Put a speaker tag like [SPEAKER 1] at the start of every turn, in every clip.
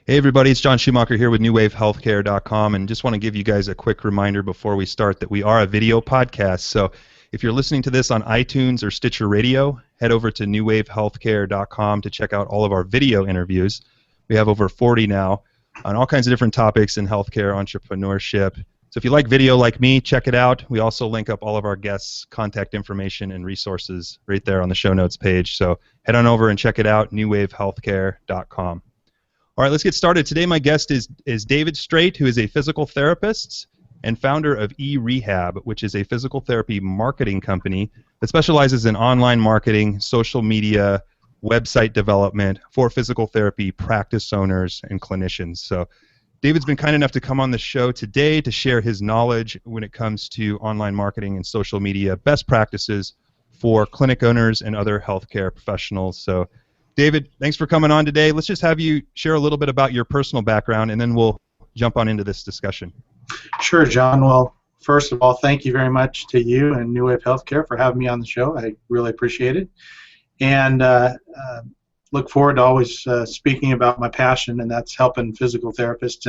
[SPEAKER 1] Hey everybody, it's John Schumacher here with NewWaveHealthcare.com, and just want to give you guys a quick reminder before we start that we are a video podcast. So if you're listening to this on iTunes or Stitcher Radio, head over to NewWaveHealthcare.com to check out all of our video interviews. We have over 40 now on all kinds of different topics in healthcare, entrepreneurship. So if you like video like me, check it out. We also link up all of our guests' contact information and resources right there on the show notes page. So head on over and check it out, NewWaveHealthcare.com. All right, let's get started. Today my guest is David Straight, who is a physical therapist and founder of E-Rehab, which is a physical therapy marketing company that specializes in online marketing, social media, website development for physical therapy practice owners and clinicians. So David's been kind enough to come on the show today to share his knowledge when it comes to online marketing and social media best practices for clinic owners and other healthcare professionals. So David, thanks for coming on today. Let's just have you share a little bit about your personal background, and then we'll jump on into this discussion.
[SPEAKER 2] Sure, John. Well, first of all, thank you very much to you and New Wave Healthcare for having me on the show. I really appreciate it, and look forward to always speaking about my passion, and that's helping physical therapists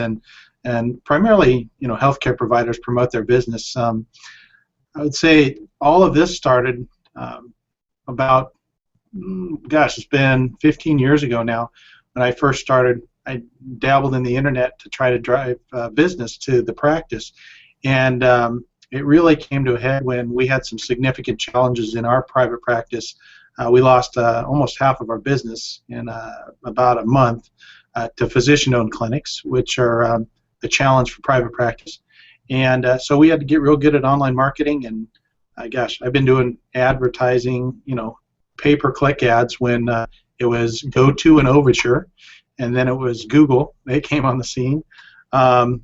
[SPEAKER 2] and primarily, healthcare providers promote their business. I would say all of this started about it's been 15 years ago now. When I first started, I dabbled in the internet to try to drive business to the practice, and it really came to a head when we had some significant challenges in our private practice. We lost almost half of our business in about a month to physician-owned clinics, which are a challenge for private practice. And so we had to get real good at online marketing, and I've been doing advertising, pay-per-click ads when it was GoTo and Overture, and then it was Google. They came on the scene. And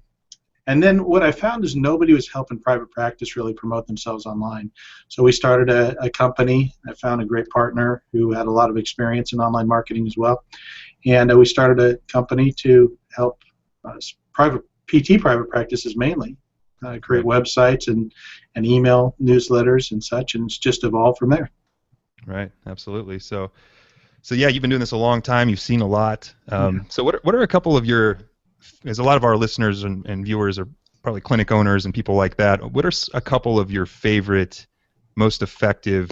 [SPEAKER 2] then what I found is nobody was helping private practice really promote themselves online. So we started a company. I found a great partner who had a lot of experience in online marketing as well. And we started a company to help private practices mainly create websites and email newsletters and such, and it's just evolved from there.
[SPEAKER 1] Right, absolutely. So yeah, you've been doing this a long time. You've seen a lot. So what are a couple of your, as a lot of our listeners and viewers are probably clinic owners and people like that, what are a couple of your favorite, most effective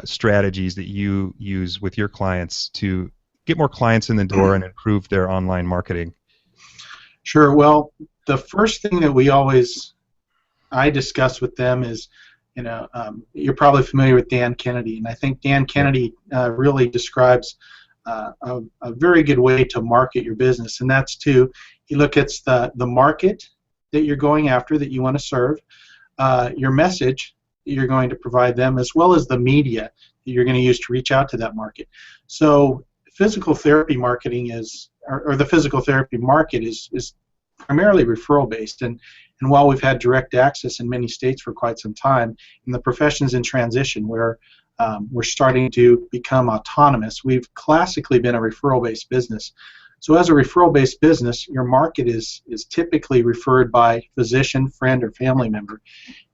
[SPEAKER 1] strategies that you use with your clients to get more clients in the door and improve their online marketing?
[SPEAKER 2] Sure. Well, the first thing that I discuss with them is, you're probably familiar with Dan Kennedy, and I think Dan Kennedy really describes a very good way to market your business, and that's you look at the market that you're going after, that you want to serve, your message that you're going to provide them, as well as the media that you're going to use to reach out to that market. So physical therapy marketing or the physical therapy market is primarily referral based, and while we've had direct access in many states for quite some time, and the profession's in transition where we're starting to become autonomous, we've classically been a referral-based business. So as a referral-based business, your market is typically referred by physician, friend, or family member.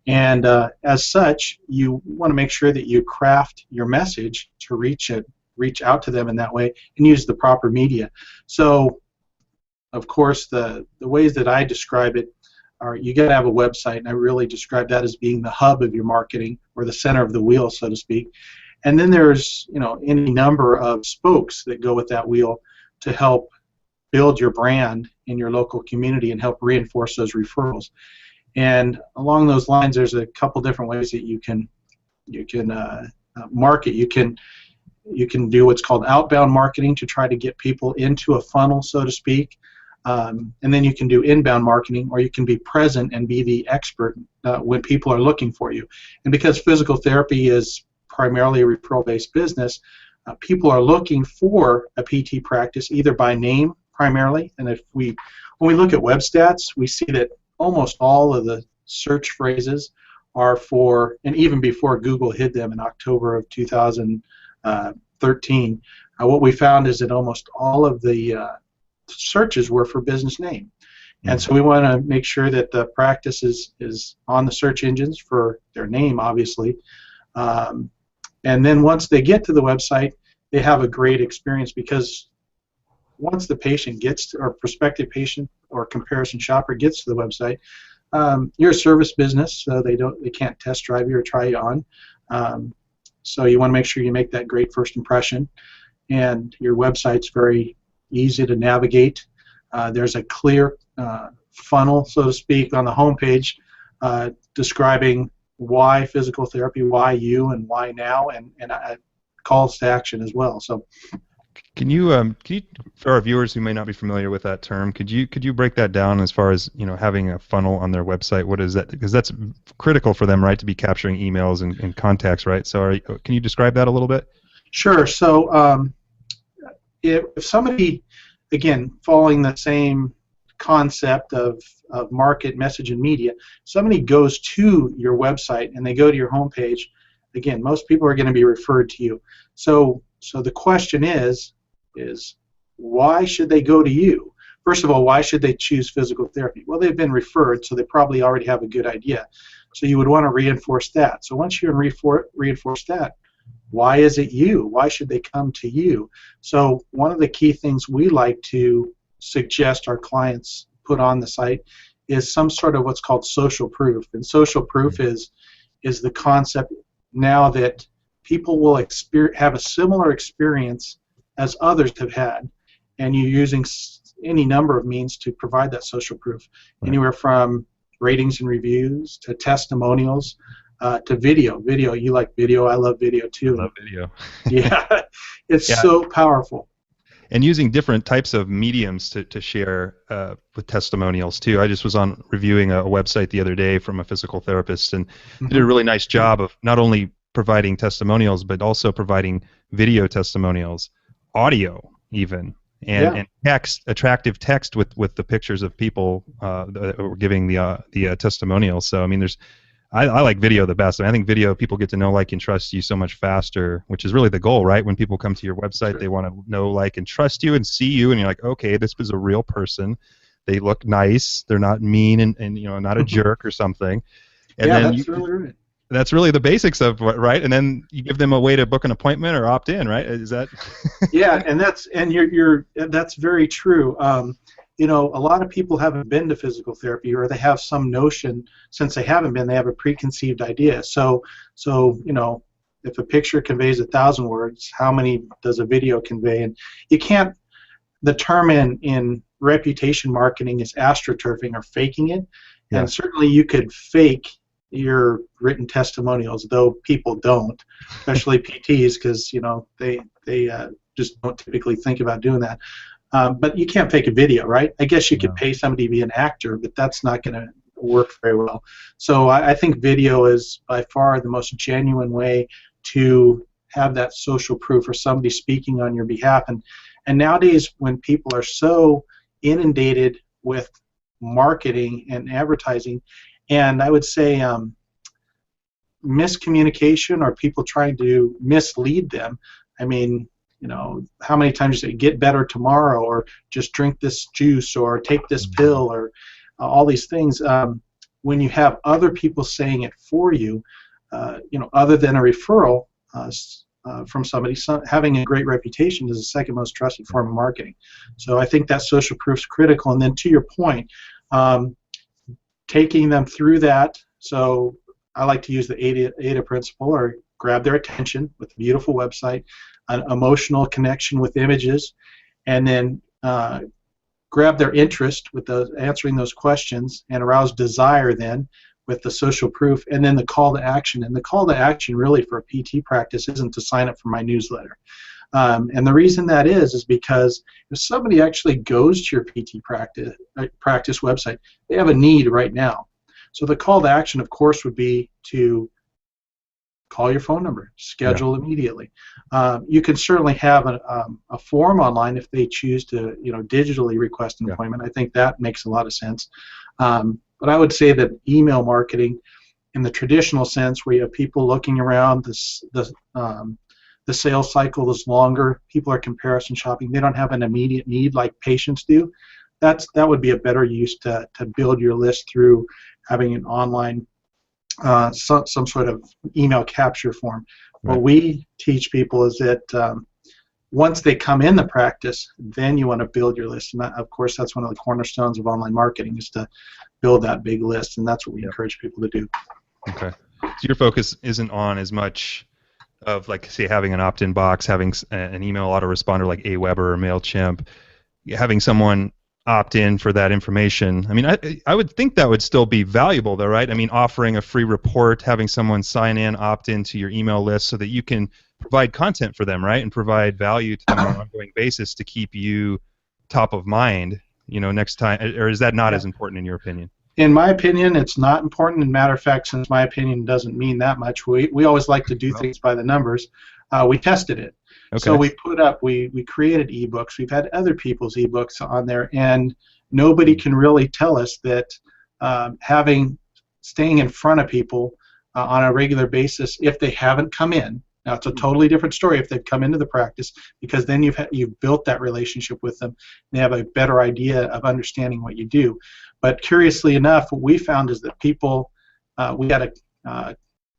[SPEAKER 2] And as such, you want to make sure that you craft your message to reach out to them in that way and use the proper media. So, of course, the ways that I describe it are, you got to have a website, and I really describe that as being the hub of your marketing, or the center of the wheel, so to speak. And then there's any number of spokes that go with that wheel to help build your brand in your local community and help reinforce those referrals. And along those lines, there's a couple different ways that you can market. You can do what's called outbound marketing to try to get people into a funnel, so to speak. And then you can do inbound marketing, or you can be present and be the expert when people are looking for you. And because physical therapy is primarily a referral-based business, people are looking for a PT practice either by name primarily, and when we look at web stats, we see that almost all of the search phrases are for, and even before Google hid them in October of 2013, what we found is that almost all of the searches were for business name. And so we want to make sure that the practice is on the search engines for their name, obviously. And then once they get to the website, they have a great experience, because once the patient gets to, or prospective patient or comparison shopper gets to the website, you're a service business, so they can't test drive you or try you on. So you want to make sure you make that great first impression, and your website's very easy to navigate. There's a clear funnel, so to speak, on the homepage describing why physical therapy, why you, and why now, and calls to action as well. So,
[SPEAKER 1] can you for our viewers who may not be familiar with that term, could you break that down as far as having a funnel on their website? What is that? Because that's critical for them, right, to be capturing emails and contacts, right? So, can you describe that a little bit?
[SPEAKER 2] Sure. So, if somebody, again, following the same concept of market, message, and media, somebody goes to your website and they go to your homepage, again, most people are going to be referred to you. So the question is why should they go to you? First of all, why should they choose physical therapy? Well, they've been referred, so they probably already have a good idea. So you would want to reinforce that. So once you reinforce that, why is it you? Why should they come to you? So one of the key things we like to suggest our clients put on the site is some sort of what's called social proof. And social proof is the concept now that people will have a similar experience as others have had, and you're using any number of means to provide that social proof, anywhere from ratings and reviews to testimonials to video. You like video, I love video too.
[SPEAKER 1] I love video.
[SPEAKER 2] Yeah, it's so powerful.
[SPEAKER 1] And using different types of mediums to share with testimonials too. I just was on reviewing a website the other day from a physical therapist, and they did a really nice job of not only providing testimonials but also providing video testimonials, audio even, and text, attractive text with the pictures of people that were giving the testimonials. So I mean, I like video the best. I think video, people get to know, like, and trust you so much faster, which is really the goal, right? When people come to your website, sure, they want to know, like, and trust you and see you, and you're like, okay, this was a real person. They look nice. They're not mean and not a jerk or something. And then
[SPEAKER 2] that's really right.
[SPEAKER 1] That's really the basics of what, right? And then you give them a way to book an appointment or opt in, right? Is that?
[SPEAKER 2] Yeah, and that's very true. A lot of people haven't been to physical therapy, or they have some notion. Since they haven't been, they have a preconceived idea. So if a picture conveys 1,000 words, how many does a video convey? And you can't. The term in reputation marketing is astroturfing, or faking it. Yeah. And certainly you could fake your written testimonials, though people don't, especially PTs, because they just don't typically think about doing that. But you can't fake a video, right? I guess you could pay somebody to be an actor, but that's not going to work very well. So I think video is by far the most genuine way to have that social proof, or somebody speaking on your behalf. And nowadays, when people are so inundated with marketing and advertising, and I would say miscommunication, or people trying to mislead them. I mean, how many times you say, get better tomorrow, or just drink this juice, or take this pill, or all these things. When you have other people saying it for you, other than a referral from somebody, having a great reputation is the second most trusted form of marketing. So I think that social proof is critical. And then to your point, taking them through that. So I like to use the AIDA principle, or grab their attention with a beautiful website, an emotional connection with images, and then grab their interest with answering those questions, and arouse desire then with the social proof, and then the call to action. And the call to action really for a PT practice isn't to sign up for my newsletter. And the reason that is because if somebody actually goes to your PT practice website, they have a need right now. So the call to action, of course, would be to call your phone number, schedule immediately. You can certainly have a form online if they choose to, digitally request an appointment. I think that makes a lot of sense. But I would say that email marketing, in the traditional sense, where you have people looking around, the sales cycle is longer. People are comparison shopping. They don't have an immediate need like patients do. That would be a better use to build your list through having an online some sort of email capture form. Right. What we teach people is that once they come in the practice, then you want to build your list. And that, of course, that's one of the cornerstones of online marketing, is to build that big list, and that's what we encourage people to do.
[SPEAKER 1] Okay. So your focus isn't on as much of, like, say, having an opt-in box, having an email autoresponder like Aweber or MailChimp, having someone opt in for that information. I mean, I would think that would still be valuable, though, right? I mean, offering a free report, having someone sign in, opt into your email list so that you can provide content for them, right, and provide value to them on an ongoing basis to keep you top of mind, next time. Or is that not as important in your opinion?
[SPEAKER 2] In my opinion, it's not important. As a matter of fact, since my opinion doesn't mean that much, we always like to do things by the numbers. We tested it. Okay. So we created ebooks. We've had other people's ebooks on there, and nobody can really tell us that staying in front of people on a regular basis, if they haven't come in. Now, it's a totally different story if they've come into the practice, because then you've built that relationship with them. They have a better idea of understanding what you do. But curiously enough, what we found is that people, I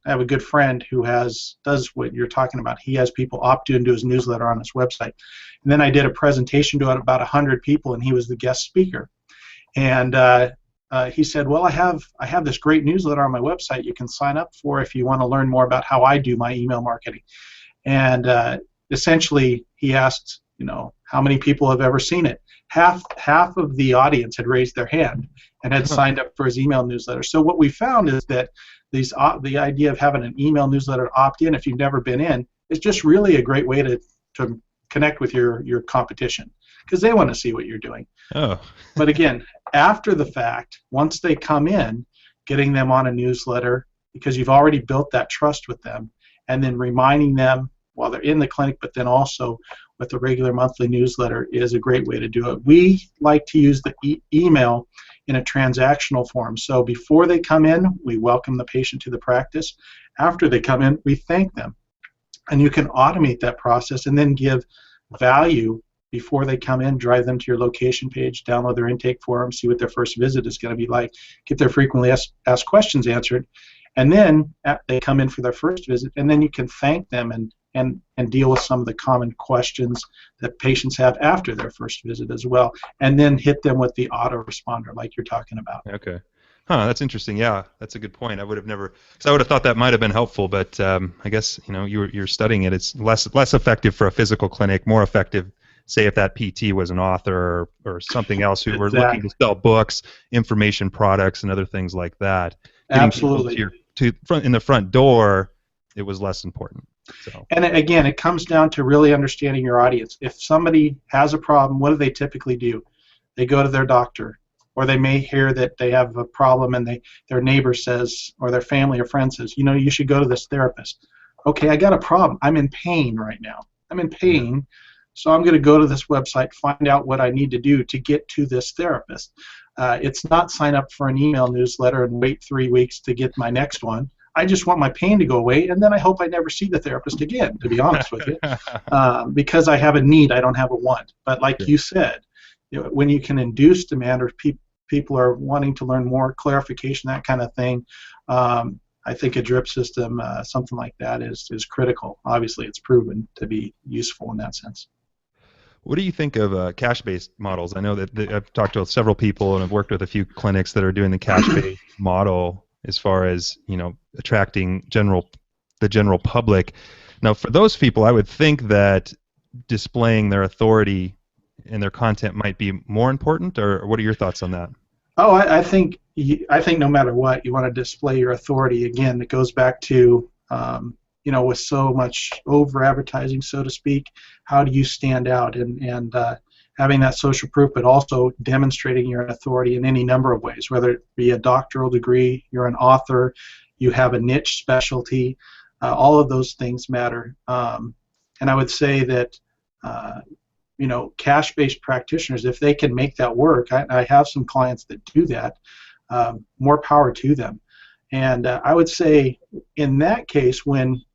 [SPEAKER 2] have a good friend who does what you're talking about. He has people opt into his newsletter on his website. And then I did a presentation to about 100 people, and he was the guest speaker. And he said, well, I have this great newsletter on my website you can sign up for if you want to learn more about how I do my email marketing. And essentially, he asked, how many people have ever seen it? Half of the audience had raised their hand and had signed up for his email newsletter. So what we found is that the idea of having an email newsletter opt-in, if you've never been in, is just really a great way to connect with your competition, because they want to see what you're doing.
[SPEAKER 1] Oh.
[SPEAKER 2] But again, after the fact, once they come in, getting them on a newsletter, because you've already built that trust with them, and then reminding them while they're in the clinic, but then also with the regular monthly newsletter, is a great way to do it. We like to use the email in a transactional form. So before they come in, we welcome the patient to the practice. After they come in, we thank them. And you can automate that process and then give value before they come in, drive them to your location page, download their intake form, see what their first visit is going to be like, get their frequently asked questions answered, and then they come in for their first visit, and then you can thank them and deal with some of the common questions that patients have after their first visit as well, and then hit them with the autoresponder like you're talking about.
[SPEAKER 1] Okay. Huh, that's interesting. Yeah, that's a good point. I would have never, because I would have thought that might have been helpful, but I guess you're studying it. It's less effective for a physical clinic, more effective, say, if that PT was an author or something else who were looking to sell books, information products, and other things like that.
[SPEAKER 2] Absolutely.
[SPEAKER 1] In the front door, it was less important. So.
[SPEAKER 2] And again, it comes down to really understanding your audience. If somebody has a problem, what do they typically do? They go to their doctor, or they may hear that they have a problem and their neighbor says, or their family or friend says, you should go to this therapist. Okay, I got a problem. I'm in pain right now. I'm in pain, so I'm going to go to this website, find out what I need to do to get to this therapist. It's not sign up for an email newsletter and wait 3 weeks to get my next one. I just want my pain to go away, and then I hope I never see the therapist again, to be honest with you, because I have a need, I don't have a want. But like you said, when you can induce demand, or people are wanting to learn more, clarification, that kind of thing, I think a drip system, something like that, is critical. Obviously, it's proven to be useful in that sense.
[SPEAKER 1] What do you think of cash-based models? I know that I've talked to several people and I've worked with a few clinics that are doing the cash-based model as far as attracting the general public. Now, for those people, I would think that displaying their authority and their content might be more important. Or what are your thoughts on that?
[SPEAKER 2] Oh, I think no matter what, you want to display your authority. Again, it goes back to with so much over advertising, so to speak, how do you stand out? And having that social proof, but also demonstrating your authority in any number of ways, whether it be a doctoral degree, you're an author, you have a niche specialty, all of those things matter. And I would say that cash-based practitioners, if they can make that work, I have some clients that do that, more power to them. And I would say in that case,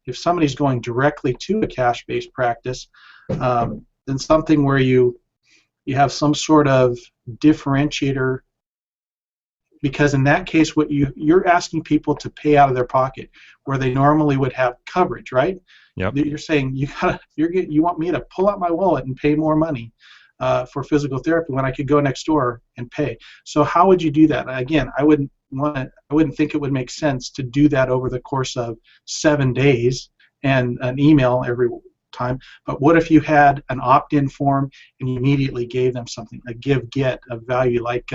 [SPEAKER 2] if somebody's going directly to a cash-based practice, then something where you have some sort of differentiator because in that case, what you're asking people to pay out of their pocket where they normally would have coverage, right?
[SPEAKER 1] Yep.
[SPEAKER 2] You're saying you want me to pull out my wallet and pay more money for physical therapy when I could go next door and pay. So how would you do that? Again, I wouldn't think it would make sense to do that over the course of 7 days and an email every time. But what if you had an opt-in form and you immediately gave them something, a get of value, like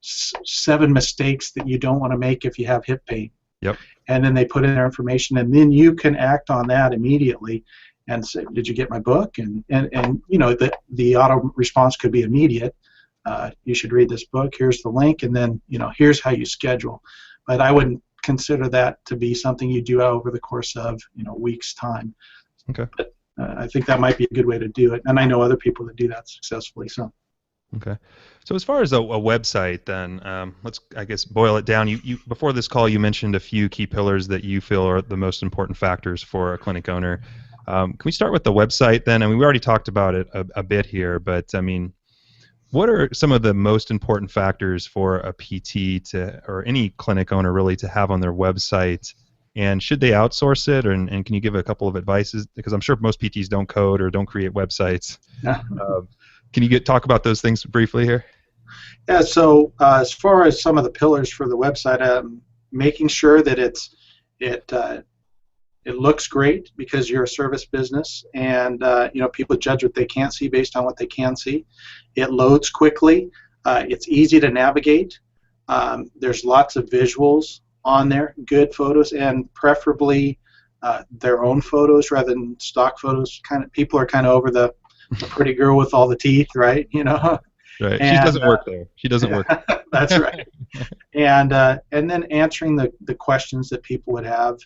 [SPEAKER 2] 7 mistakes that you don't want to make if you have hip pain.
[SPEAKER 1] Yep.
[SPEAKER 2] And then they put in their information, and then you can act on that immediately and say, did you get my book? And the auto response could be immediate. You should read this book. Here's the link, and then here's how you schedule. But I wouldn't consider that to be something you do over the course of weeks' time.
[SPEAKER 1] Okay.
[SPEAKER 2] But I think that might be a good way to do it, and I know other people that do that successfully. So.
[SPEAKER 1] Okay. So as far as a website, then let's, I guess, boil it down. You before this call, you mentioned a few key pillars that you feel are the most important factors for a clinic owner. Can we start with the website then? I mean, we already talked about it a bit here, but I mean, what are some of the most important factors for a PT or any clinic owner really to have on their website? And should they outsource it? And can you give a couple of advices? Because I'm sure most PTs don't code or don't create websites.
[SPEAKER 2] Yeah.
[SPEAKER 1] Can you talk about those things briefly here?
[SPEAKER 2] Yeah, so as far as some of the pillars for the website, making sure that it looks great because you're a service business, and people judge what they can't see based on what they can see. It loads quickly. It's easy to navigate. There's lots of visuals on there, good photos, and preferably their own photos rather than stock photos. People are kind of over the pretty girl with all the teeth, right?
[SPEAKER 1] Right. She doesn't work there. She doesn't work.
[SPEAKER 2] That's right. And then answering the questions that people would have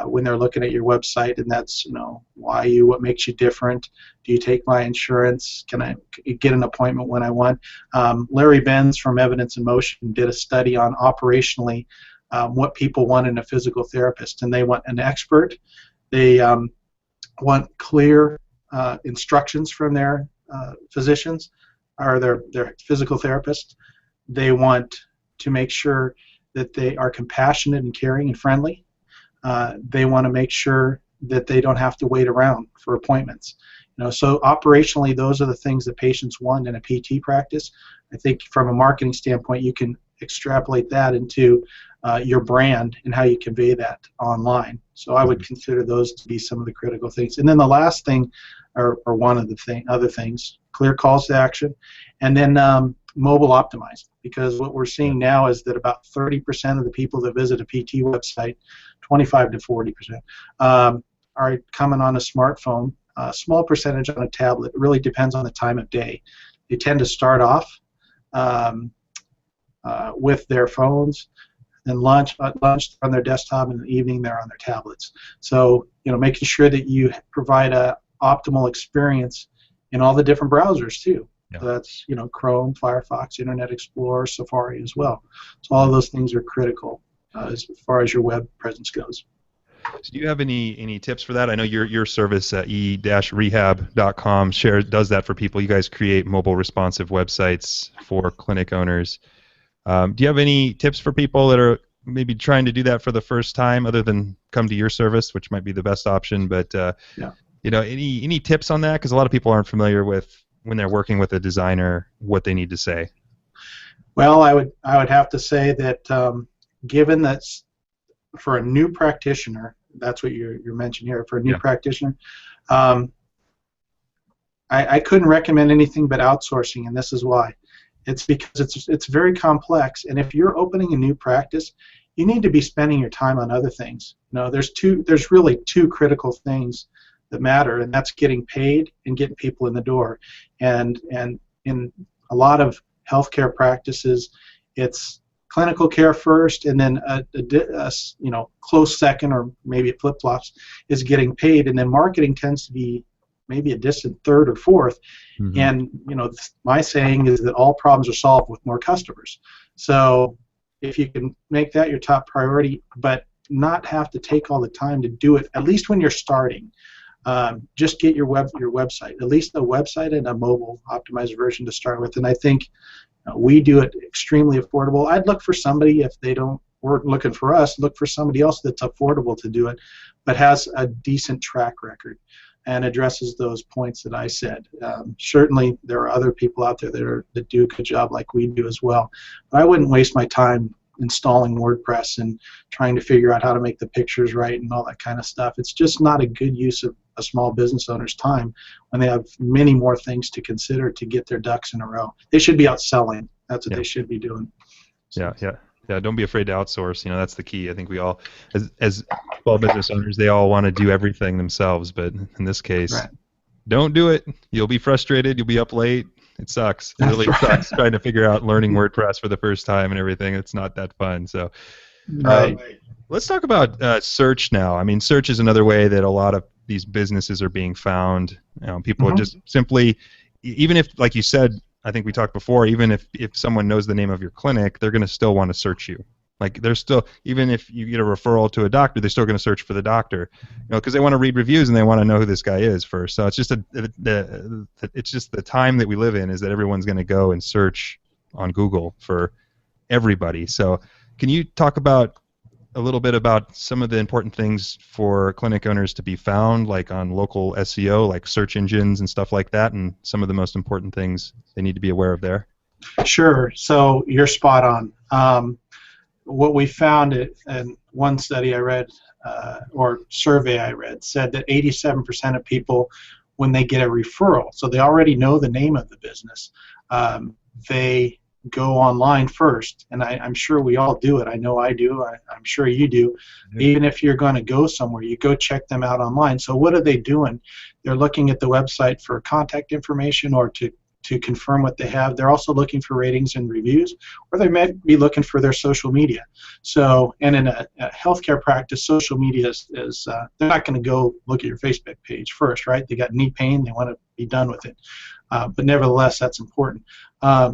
[SPEAKER 2] when they're looking at your website, and that's why you, what makes you different? Do you take my insurance? Can I get an appointment when I want? Larry Benz from Evidence in Motion did a study on operationally what people want in a physical therapist, and they want an expert. They want clear instructions from their physicians or their physical therapist. They want to make sure that they are compassionate and caring and friendly. They want to make sure that they don't have to wait around for appointments. So operationally, those are the things that patients want in a PT practice. I think from a marketing standpoint, you can extrapolate that into your brand and how you convey that online. So I would consider those to be some of the critical things. And then the last thing, or one of the other things, clear calls to action, and then mobile optimized. Because what we're seeing now is that about 30% of the people that visit a PT website, 25 to 40%, are coming on a smartphone. A small percentage on a tablet. It really depends on the time of day. They tend to start off with their phones, and lunch on their desktop, and in the evening they're on their tablets. So making sure that you provide a optimal experience in all the different browsers too. Yeah. So that's Chrome, Firefox, Internet Explorer, Safari as well. So all of those things are critical as far as your web presence goes.
[SPEAKER 1] So do you have any tips for that? I know your service E-Rehab.com does that for people. You guys create mobile responsive websites for clinic owners. Do you have any tips for people that are maybe trying to do that for the first time, other than come to your service, which might be the best option? But any tips on that? Because a lot of people aren't familiar with, when they're working with a designer, what they need to say.
[SPEAKER 2] Well, I would have to say that given that for a new practitioner, that's what you're mentioning here. For a new practitioner, I couldn't recommend anything but outsourcing, and this is why. It's because it's very complex, and if you're opening a new practice, you need to be spending your time on other things. There's really two critical things that matter, and that's getting paid and getting people in the door. And in a lot of healthcare practices, it's clinical care first, and then a close second, or maybe it flip-flops, is getting paid, and then marketing tends to be maybe a distant third or fourth. Mm-hmm. And my saying is that all problems are solved with more customers. So if you can make that your top priority, but not have to take all the time to do it, at least when you're starting, just get your website, at least a website and a mobile optimized version to start with. And I think we do it extremely affordable. I'd look for somebody, if they weren't looking for us, look for somebody else that's affordable to do it, but has a decent track record and addresses those points that I said. Certainly, there are other people out there that do a good job like we do as well. But I wouldn't waste my time installing WordPress and trying to figure out how to make the pictures right and all that kind of stuff. It's just not a good use of a small business owner's time when they have many more things to consider to get their ducks in a row. They should be out selling. That's what they should be doing.
[SPEAKER 1] Yeah. Don't be afraid to outsource. That's the key. I think we all, as small business owners, they all want to do everything themselves. But in this case, don't do it. You'll be frustrated. You'll be up late. It sucks. It really sucks trying to figure out learning WordPress for the first time and everything. It's not that fun. So, let's talk about search now. I mean, search is another way that a lot of these businesses are being found. People are just simply, even if, like you said, I think we talked before, even if someone knows the name of your clinic, they're going to still want to search you. Like, they're still, even if you get a referral to a doctor, they're still going to search for the doctor, because they want to read reviews and they want to know who this guy is first. So it's just it's just the time that we live in, is that everyone's going to go and search on Google for everybody. So can you talk about a little bit about some of the important things for clinic owners to be found, like on local SEO, like search engines and stuff like that, and some of the most important things they need to be aware of there?
[SPEAKER 2] Sure. So you're spot on. What we found in one study I read, or survey I read, said that 87% of people, when they get a referral, so they already know the name of the business, they go online first, and I'm sure we all do it. I know I do. I'm sure you do. Even if you're going to go somewhere, you go check them out online. So what are they doing? They're looking at the website for contact information or to confirm what they have. They're also looking for ratings and reviews, or they might be looking for their social media. So, and in a healthcare practice, social media is they're not going to go look at your Facebook page first, right? They got knee pain, they want to be done with it. But nevertheless, that's important.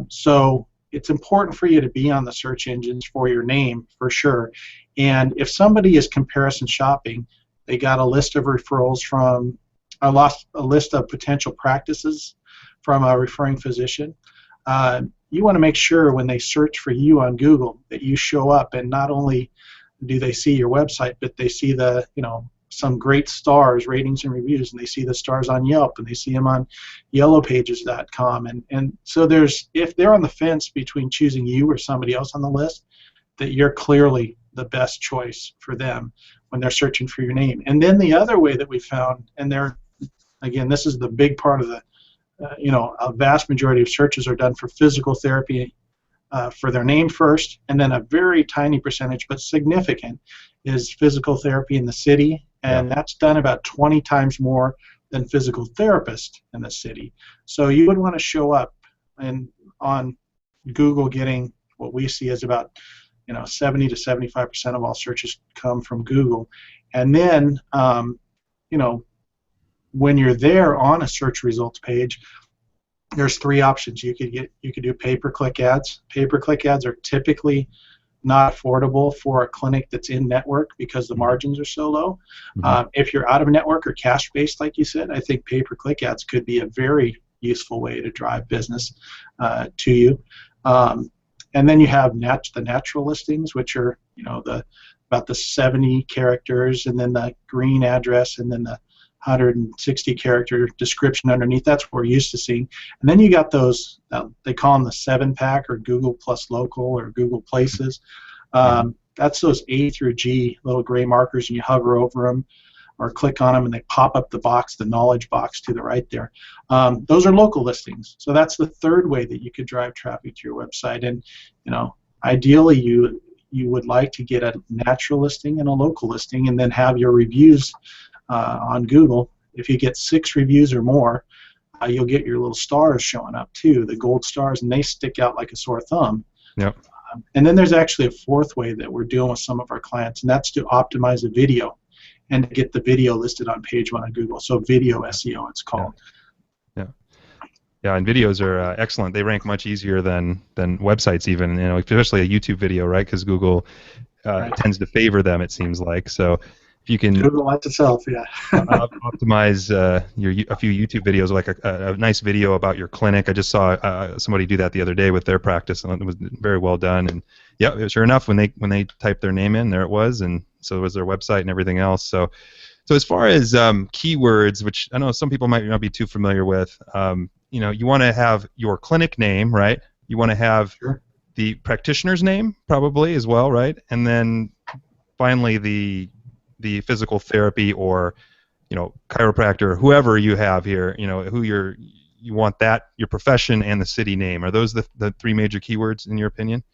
[SPEAKER 2] So it's important for you to be on the search engines for your name, for sure. And if somebody is comparison shopping, they got a list of referrals from a list of potential practices from a referring physician. You want to make sure when they search for you on Google that you show up, and not only do they see your website, but they see the, some great stars, ratings and reviews, and they see the stars on Yelp, and they see them on yellowpages.com. And so if they're on the fence between choosing you or somebody else on the list, that you're clearly the best choice for them when they're searching for your name. And then the other way that we found, and again, this is the big part of the, a vast majority of searches are done for physical therapy for their name first, and then a very tiny percentage, but significant, is physical therapy in the city, and that's done about 20 times more than physical therapist in the city. So you would want to show up on Google, getting what we see as about 70 to 75% of all searches come from Google. And then when you're there on a search results page, there's three options. You could do pay-per-click ads. Pay-per-click ads are typically not affordable for a clinic that's in network because the margins are so low. If you're out of network or cash-based, like you said, I think pay-per-click ads could be a very useful way to drive business to you. And then you have the natural listings, which are about the 70 characters, and then the green address, and then the 160 character description underneath. That's what we're used to seeing. And then you got those, they call them the 7-pack, or Google Plus Local, or Google Places. That's those A through G little gray markers, and you hover over them or click on them, and they pop up the box, the knowledge box to the right there. Those are local listings. So that's the third way that you could drive traffic to your website. And ideally you would like to get a natural listing and a local listing, and then have your reviews on Google. If you get 6 reviews or more, you'll get your little stars showing up too, the gold stars, and they stick out like a sore thumb. Yep. And then there's actually a fourth way that we're doing with some of our clients, and that's to optimize a video and to get the video listed on page 1 on Google. So video SEO, it's called. Yeah, and videos are excellent. They rank much easier than websites even, especially a YouTube video, right? Because Google tends to favor them, it seems like. So
[SPEAKER 1] if you can
[SPEAKER 2] Google likes itself, yeah.
[SPEAKER 1] optimize a few YouTube videos, like a nice video about your clinic. I just saw somebody do that the other day with their practice, and it was very well done. And yeah, sure enough, when they typed their name in, there it was, and so it was their website and everything else. So as far as keywords, which I know some people might not be too familiar with, you want to have your clinic name, right? You want to have
[SPEAKER 2] Sure.
[SPEAKER 1] the practitioner's name probably as well, right? And then finally the physical therapy or chiropractor, whoever you have here, who you want that, your profession and the city name. Are those the three major keywords in your opinion?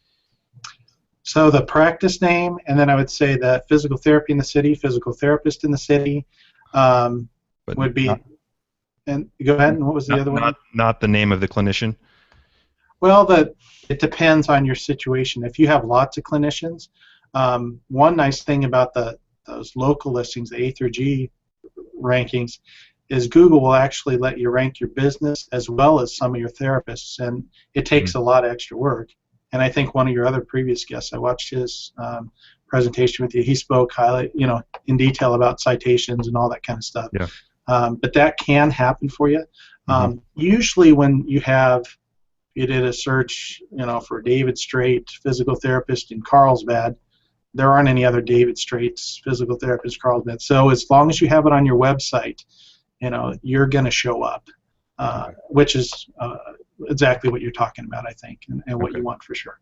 [SPEAKER 2] So the practice name, and then I would say that physical therapy in the city, physical therapist in the city,
[SPEAKER 1] But
[SPEAKER 2] would be. And go ahead. And what was the other one?
[SPEAKER 1] Not the name of the clinician.
[SPEAKER 2] Well, it depends on your situation. If you have lots of clinicians, one nice thing about those local listings, the A through G rankings, is Google will actually let you rank your business as well as some of your therapists, and it takes a lot of extra work. And I think one of your other previous guests, I watched his presentation with you. He spoke highly, in detail about citations and all that kind of stuff.
[SPEAKER 1] Yeah.
[SPEAKER 2] But that can happen for you. Usually, when you did a search, for David Straight, physical therapist in Carlsbad, there aren't any other David Straight's physical therapist Carlsbad. So as long as you have it on your website, you're going to show up, which is exactly what you're talking about, I think, and what you want for sure.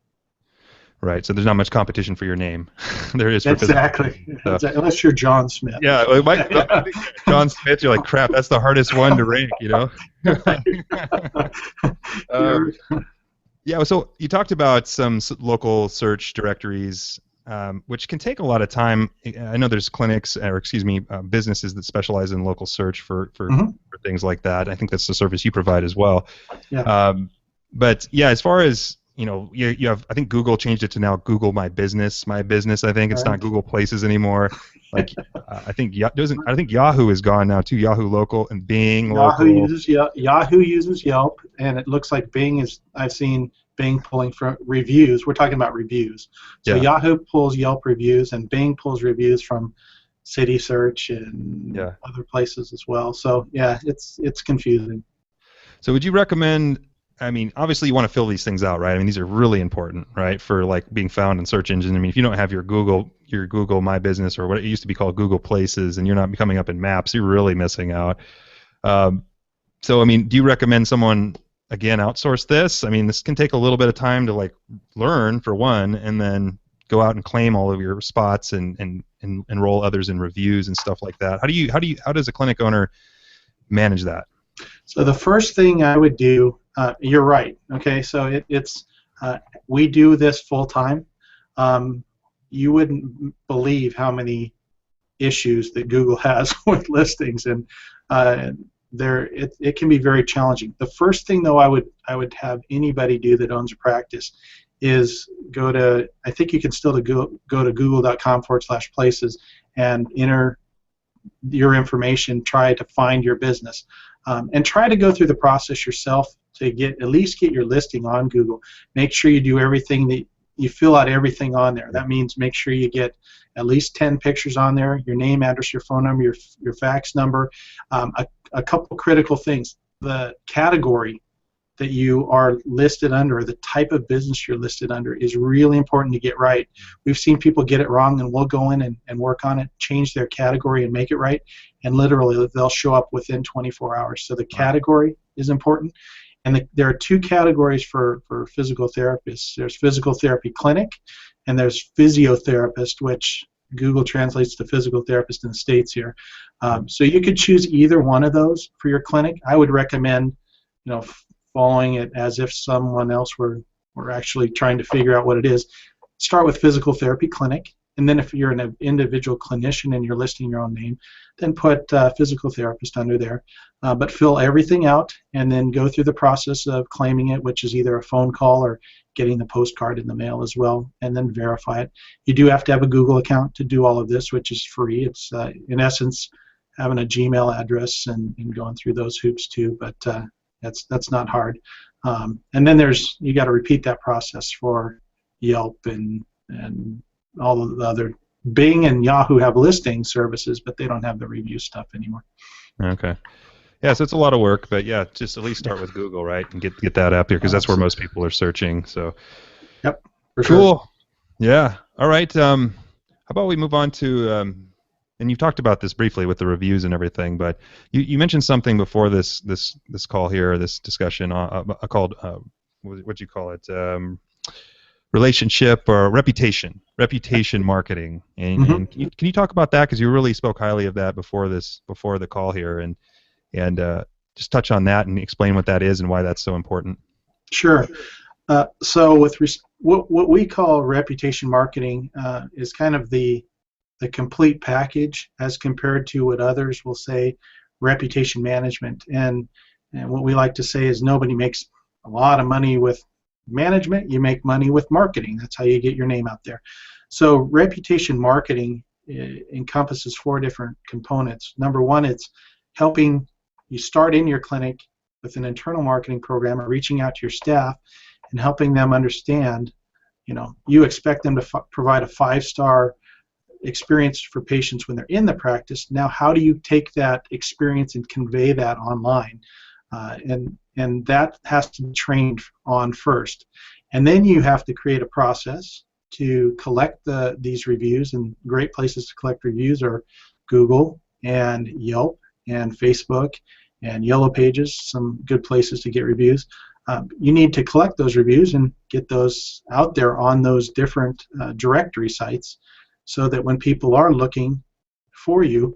[SPEAKER 1] Right. So there's not much competition for your name. There is for
[SPEAKER 2] exactly. Unless you're John Smith.
[SPEAKER 1] Yeah. Well, John Smith, you're like, crap, that's the hardest one to rank, Yeah. So you talked about some local search directories, which can take a lot of time. I know there's clinics, or excuse me, businesses that specialize in local search for things like that. I think that's the service you provide as well.
[SPEAKER 2] Yeah.
[SPEAKER 1] But yeah, as far as you have, I think Google changed it to now Google My Business. I think it's not Google Places anymore. Like I think Yahoo is gone now too. Yahoo Local and Bing Local.
[SPEAKER 2] Yahoo uses Yelp, and it looks like Bing is. I've seen Bing pulling from reviews. We're talking about reviews. So Yahoo pulls Yelp reviews, and Bing pulls reviews from City Search and other places as well. So yeah, it's confusing.
[SPEAKER 1] So would you recommend? I mean, obviously you want to fill these things out, right? I mean, these are really important, right, for like being found in search engines. I mean, if you don't have your Google My Business, or what it used to be called Google Places, and you're not coming up in maps, you're really missing out. So, I mean, do you recommend someone, again, outsource this? I mean, this can take a little bit of time to like learn, for one, and then go out and claim all of your spots and enroll others in reviews and stuff like that. How does a clinic owner manage that?
[SPEAKER 2] So the first thing I would do, you're right. Okay, so we do this full time. You wouldn't believe how many issues that Google has with listings, and it can be very challenging. The first thing, though, I would have anybody do that owns a practice is go to. I think you can still go to google.com/places and enter your information. Try to find your business. And try to go through the process yourself to at least get your listing on Google. Make sure you do everything, that you fill out everything on there. That means make sure you get at least 10 pictures on there, your name, address, your phone number, your fax number. A couple critical things: the category that you are listed under, or the type of business you're listed under, is really important to get right. We've seen people get it wrong, and we'll go in and work on it, change their category and make it right, and literally they'll show up within 24 hours. So the category is important. And there are two categories for physical therapists. There's physical therapy clinic, and there's physiotherapist, which Google translates to physical therapist in the States here. So you could choose either one of those for your clinic. I would recommend, following it as if someone else were actually trying to figure out what it is. Start with physical therapy clinic, and then if you're an individual clinician and you're listing your own name, then put physical therapist under there. But fill everything out, and then go through the process of claiming it, which is either a phone call or getting the postcard in the mail as well, and then verify it. You do have to have a Google account to do all of this, which is free. It's in essence having a Gmail address and going through those hoops too, but that's not hard. And then you got to repeat that process for Yelp and all of the other Bing and Yahoo have listing services, but they don't have the review stuff anymore.
[SPEAKER 1] Okay. Yeah, so it's a lot of work, but yeah, just at least start with Google, right, and get that out there because that's where most people are searching. So.
[SPEAKER 2] Yep. For
[SPEAKER 1] Cool.
[SPEAKER 2] sure.
[SPEAKER 1] Yeah. All right. How about we move on to, and you've talked about this briefly with the reviews and everything, but you mentioned something before this call here, this discussion called what'd you call it? Relationship or reputation marketing. And can you talk about that, because you really spoke highly of that before the call here, and just touch on that and explain what that is and why that's so important.
[SPEAKER 2] Sure. So with what we call reputation marketing is kind of the complete package as compared to what others will say reputation management. And what we like to say is nobody makes a lot of money with management. You make money with marketing. That's how you get your name out there. So reputation marketing encompasses 4 different components. Number 1, it's helping you start in your clinic with an internal marketing program or reaching out to your staff and helping them understand, you expect them to provide a 5-star experience for patients when they're in the practice. Now, how do you take that experience and convey that online? And that has to be trained on first. And then you have to create a process to collect these reviews, and great places to collect reviews are Google and Yelp and Facebook and Yellow Pages, some good places to get reviews. You need to collect those reviews and get those out there on those different directory sites, so that when people are looking for you,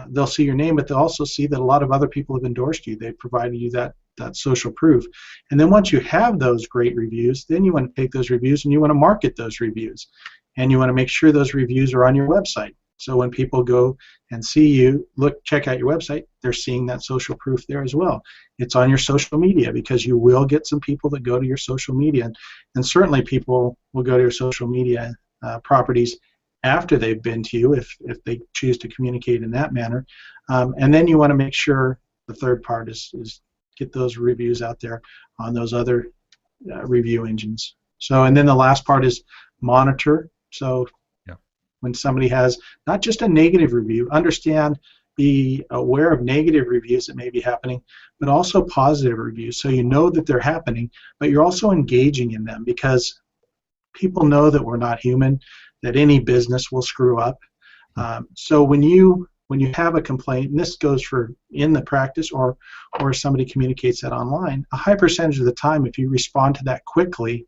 [SPEAKER 2] they'll see your name, but they'll also see that a lot of other people have endorsed you. They've provided you that social proof. And then once you have those great reviews, then you want to take those reviews and you want to market those reviews. And you want to make sure those reviews are on your website. So when people go and see you, check out your website, they're seeing that social proof there as well. It's on your social media, because you will get some people that go to your social media. And certainly people will go to your social media properties after they've been to you, if they choose to communicate in that manner. And then you want to make sure the third part is get those reviews out there on those other review engines. So, and then the last part is monitor. So when somebody has not just a negative review, be aware of negative reviews that may be happening, but also positive reviews. So you know that they're happening, but you're also engaging in them, because people know that we're not human, that any business will screw up. So when you have a complaint, and this goes for in the practice or somebody communicates that online, a high percentage of the time, if you respond to that quickly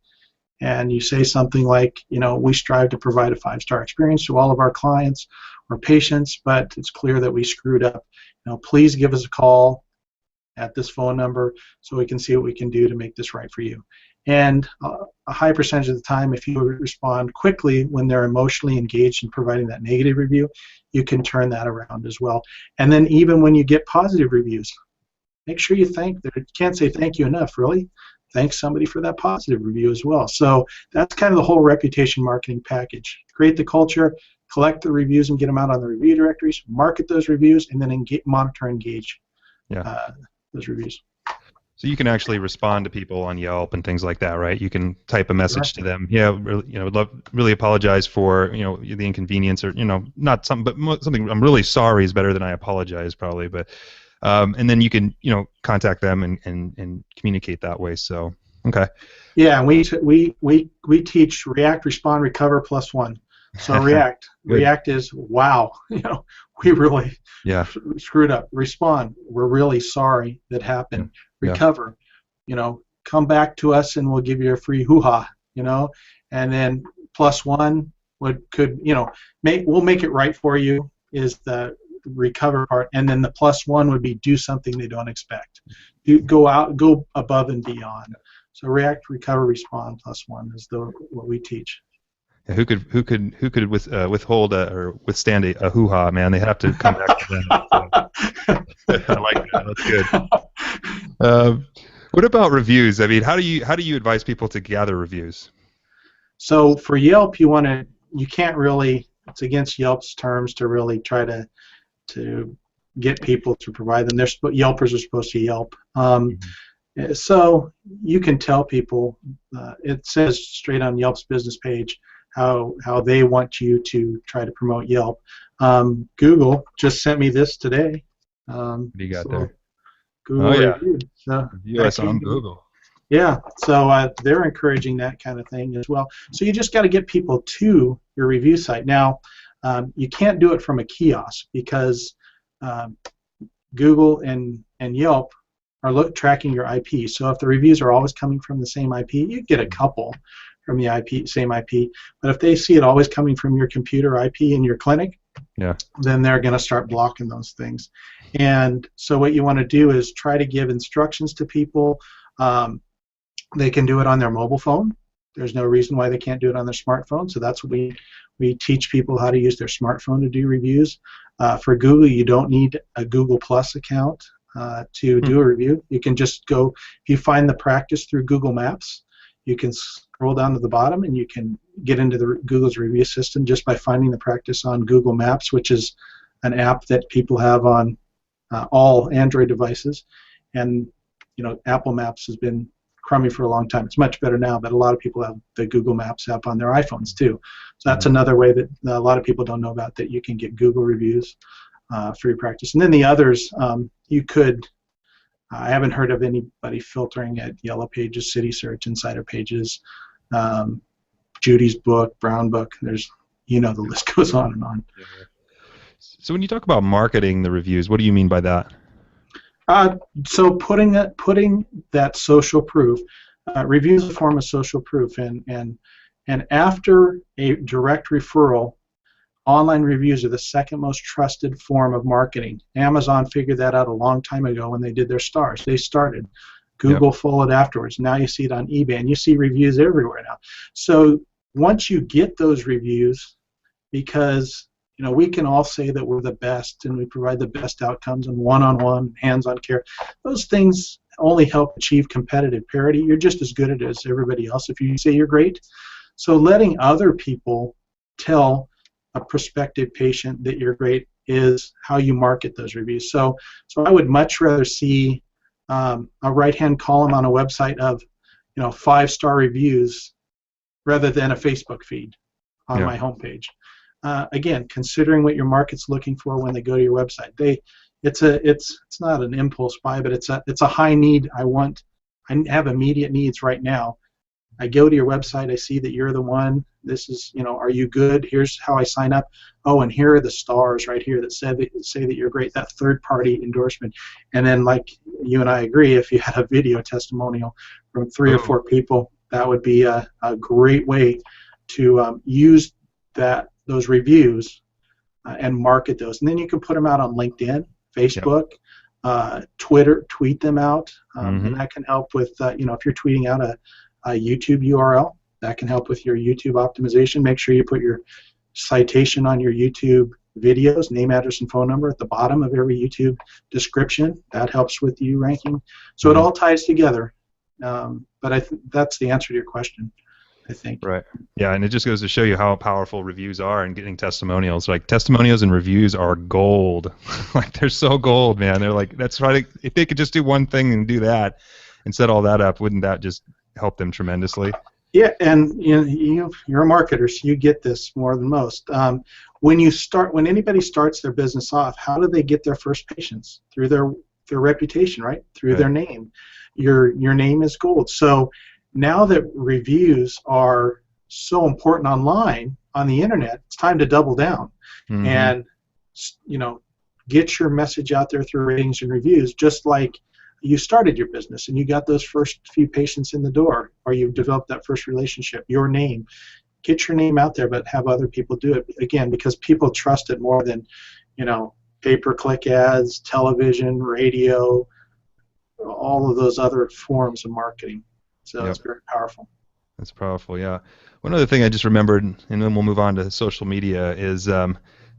[SPEAKER 2] and you say something like, we strive to provide a 5-star experience to all of our clients or patients, but it's clear that we screwed up. Please give us a call at this phone number so we can see what we can do to make this right for you. And a high percentage of the time, if you respond quickly when they're emotionally engaged in providing that negative review, you can turn that around as well. And then even when you get positive reviews, make sure you can't say thank you enough, really. Thank somebody for that positive review as well. So that's kind of the whole reputation marketing package. Create the culture, collect the reviews and get them out on the review directories, market those reviews, and then monitor and engage those reviews.
[SPEAKER 1] So you can actually respond to people on Yelp and things like that, right? You can type a message to them. Yeah, really apologize for the inconvenience, or not something, but something. I'm really sorry is better than I apologize, probably. But and then you can contact them and communicate that way. So okay.
[SPEAKER 2] Yeah, we teach react, respond, recover +1. So react is wow, we really screwed up. Respond, we're really sorry that happened. Recover, come back to us and we'll give you a free hoo-ha, and then +1 we'll make it right for you is the recover part, and then the +1 would be do something they don't expect. Go above and beyond. So react, recover, respond +1 is what we teach.
[SPEAKER 1] Yeah, who could withhold or withstand a hoo-ha, man? They have to come back to that. So. I like that. That's good. What about reviews? I mean, how do you advise people to gather reviews? So
[SPEAKER 2] for Yelp, you can't really. It's against Yelp's terms to really try to get people to provide them. Yelpers are supposed to Yelp. So you can tell people. It says straight on Yelp's business page how they want you to try to promote Yelp. Google just sent me this today.
[SPEAKER 1] What do you got
[SPEAKER 2] So
[SPEAKER 1] there? Oh
[SPEAKER 2] Google
[SPEAKER 1] yeah,
[SPEAKER 2] review. So
[SPEAKER 1] review
[SPEAKER 2] that
[SPEAKER 1] us
[SPEAKER 2] came
[SPEAKER 1] on
[SPEAKER 2] to me.
[SPEAKER 1] Google.
[SPEAKER 2] Yeah, so they're encouraging that kind of thing as well. So you just got to get people to your review site. Now, you can't do it from a kiosk because um, Google and Yelp are tracking your IP. So if the reviews are always coming from the same IP, you get a couple from the same IP. But if they see it always coming from your computer IP in your clinic,
[SPEAKER 1] Yeah.
[SPEAKER 2] then they're going to start blocking those things. And so what you want to do is try to give instructions to people. They can do it on their mobile phone. There's no reason why they can't do it on their smartphone. So that's what we teach people how to use their smartphone to do reviews. For Google, you don't need a Google Plus account to do a review. You can just go, if you find the practice through Google Maps, you can scroll down to the bottom and you can get into Google's review system just by finding the practice on Google Maps, which is an app that people have on all Android devices. And Apple Maps has been crummy for a long time. It's much better now, but a lot of people have the Google Maps app on their iPhones too. So that's another way that a lot of people don't know about, that you can get Google reviews for your practice. And then the others, you could, I haven't heard of anybody filtering at Yellow Pages, City Search, Insider Pages, Judy's Book, Brown Book. There's, the list goes on and on.
[SPEAKER 1] So when you talk about marketing the reviews, what do you mean by that?
[SPEAKER 2] So putting that social proof, reviews is a form of social proof, and after a direct referral, online reviews are the second most trusted form of marketing. Amazon figured that out a long time ago when they did their stars. They started. Google followed afterwards. Now you see it on eBay, and you see reviews everywhere now. So once you get those reviews, because we can all say that we're the best and we provide the best outcomes and one-on-one, hands-on care. Those things only help achieve competitive parity. You're just as good at it as everybody else if you say you're great. So letting other people tell a prospective patient that you're great is how you market those reviews. So I would much rather see a right-hand column on a website of 5-star reviews rather than a Facebook feed on my homepage. Again, considering what your market's looking for when they go to your website, it's not an impulse buy, but it's a high need. I have immediate needs right now. I go to your website, I see that you're the one. This is, are you good? Here's how I sign up. Oh, and here are the stars right here that say that you're great. That third-party endorsement, and then like you and I agree, if you had a video testimonial from 3 or 4 people, that would be a great way to use those reviews and market those. And then you can put them out on LinkedIn, Facebook, Twitter, tweet them out, and that can help with, if you're tweeting out a YouTube URL, that can help with your YouTube optimization. Make sure you put your citation on your YouTube videos, name, address, and phone number at the bottom of every YouTube description. That helps with you ranking. So it all ties together. But I think that's the answer to your question, I think.
[SPEAKER 1] Right. Yeah, and it just goes to show you how powerful reviews are and getting testimonials. Like, testimonials and reviews are gold. Like, they're so gold, man. They're like, that's right. If they could just do one thing and do that and set all that up, wouldn't that just help them tremendously?
[SPEAKER 2] Yeah, and you're a marketer, so you get this more than most. When anybody starts their business off, how do they get their first patients? Through their reputation, right? Through their name. Your name is gold. So now that reviews are so important online, on the internet, it's time to double down and get your message out there through ratings and reviews, just like you started your business and you got those first few patients in the door, or you've developed that first relationship. Your name, get your name out there, but have other people do it, again, because people trust it more than pay-per-click ads, television, radio, all of those other forms of marketing. So it's very powerful.
[SPEAKER 1] That's powerful, yeah. One other thing I just remembered, and then we'll move on to social media, is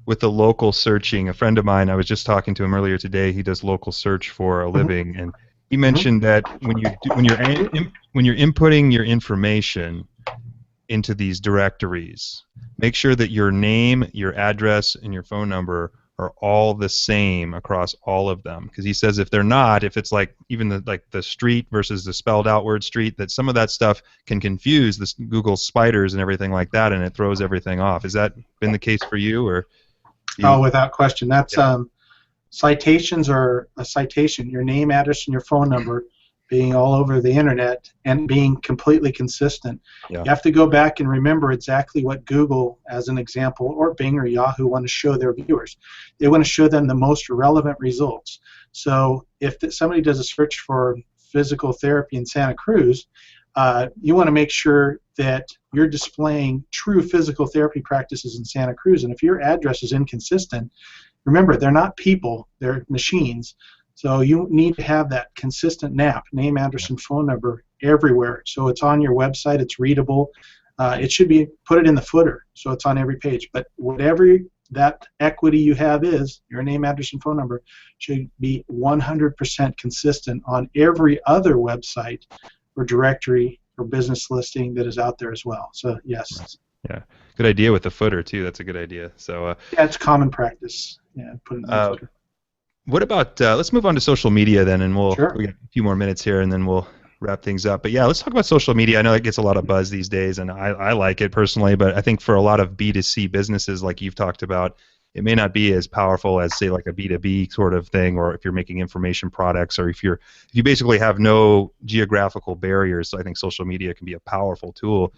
[SPEAKER 1] with the local searching. A friend of mine, I was just talking to him earlier today. He does local search for a living, and he mentioned that when you're inputting your information into these directories, make sure that your name, your address, and your phone number are all the same across all of them, because he says if they're not, if it's like even the street versus the spelled out word street, that some of that stuff can confuse this Google spiders and everything like that, and it throws everything off. Has that been the case for you, or
[SPEAKER 2] Oh,
[SPEAKER 1] you?
[SPEAKER 2] without question. That's
[SPEAKER 1] Yeah,
[SPEAKER 2] citations are a citation, your name, address, and your phone number being all over the internet and being completely consistent.
[SPEAKER 1] yeah,
[SPEAKER 2] You have to go back and remember exactly what Google, as an example, or Bing or Yahoo want to show their viewers. They want to show them the most relevant results. So if somebody does a search for physical therapy in Santa Cruz, you want to make sure that you're displaying true physical therapy practices in Santa Cruz. And if your address is inconsistent, remember, they're not people, they're machines. So you need to have that consistent name, address, and phone number everywhere. So it's on your website, it's readable. It should be, put it in the footer, so it's on every page. But whatever that equity you have is, your name, address, and phone number should be 100% consistent on every other website or directory or business listing that is out there as well. So yes.
[SPEAKER 1] yeah. Good idea with the footer too. That's a good idea. So
[SPEAKER 2] Yeah, it's common practice. Yeah, put it in the
[SPEAKER 1] uh,
[SPEAKER 2] footer.
[SPEAKER 1] what about let's move on to social media then, and
[SPEAKER 2] Sure.
[SPEAKER 1] we got a few more minutes here, and then we'll wrap things up. But yeah, let's talk about social media. I know it gets a lot of buzz these days, and I like it personally, but I think for a lot of B2C businesses like you've talked about, it may not be as powerful as say like a B2B sort of thing, or if you're making information products, or if you basically have no geographical barriers. So I think social media can be a powerful tool.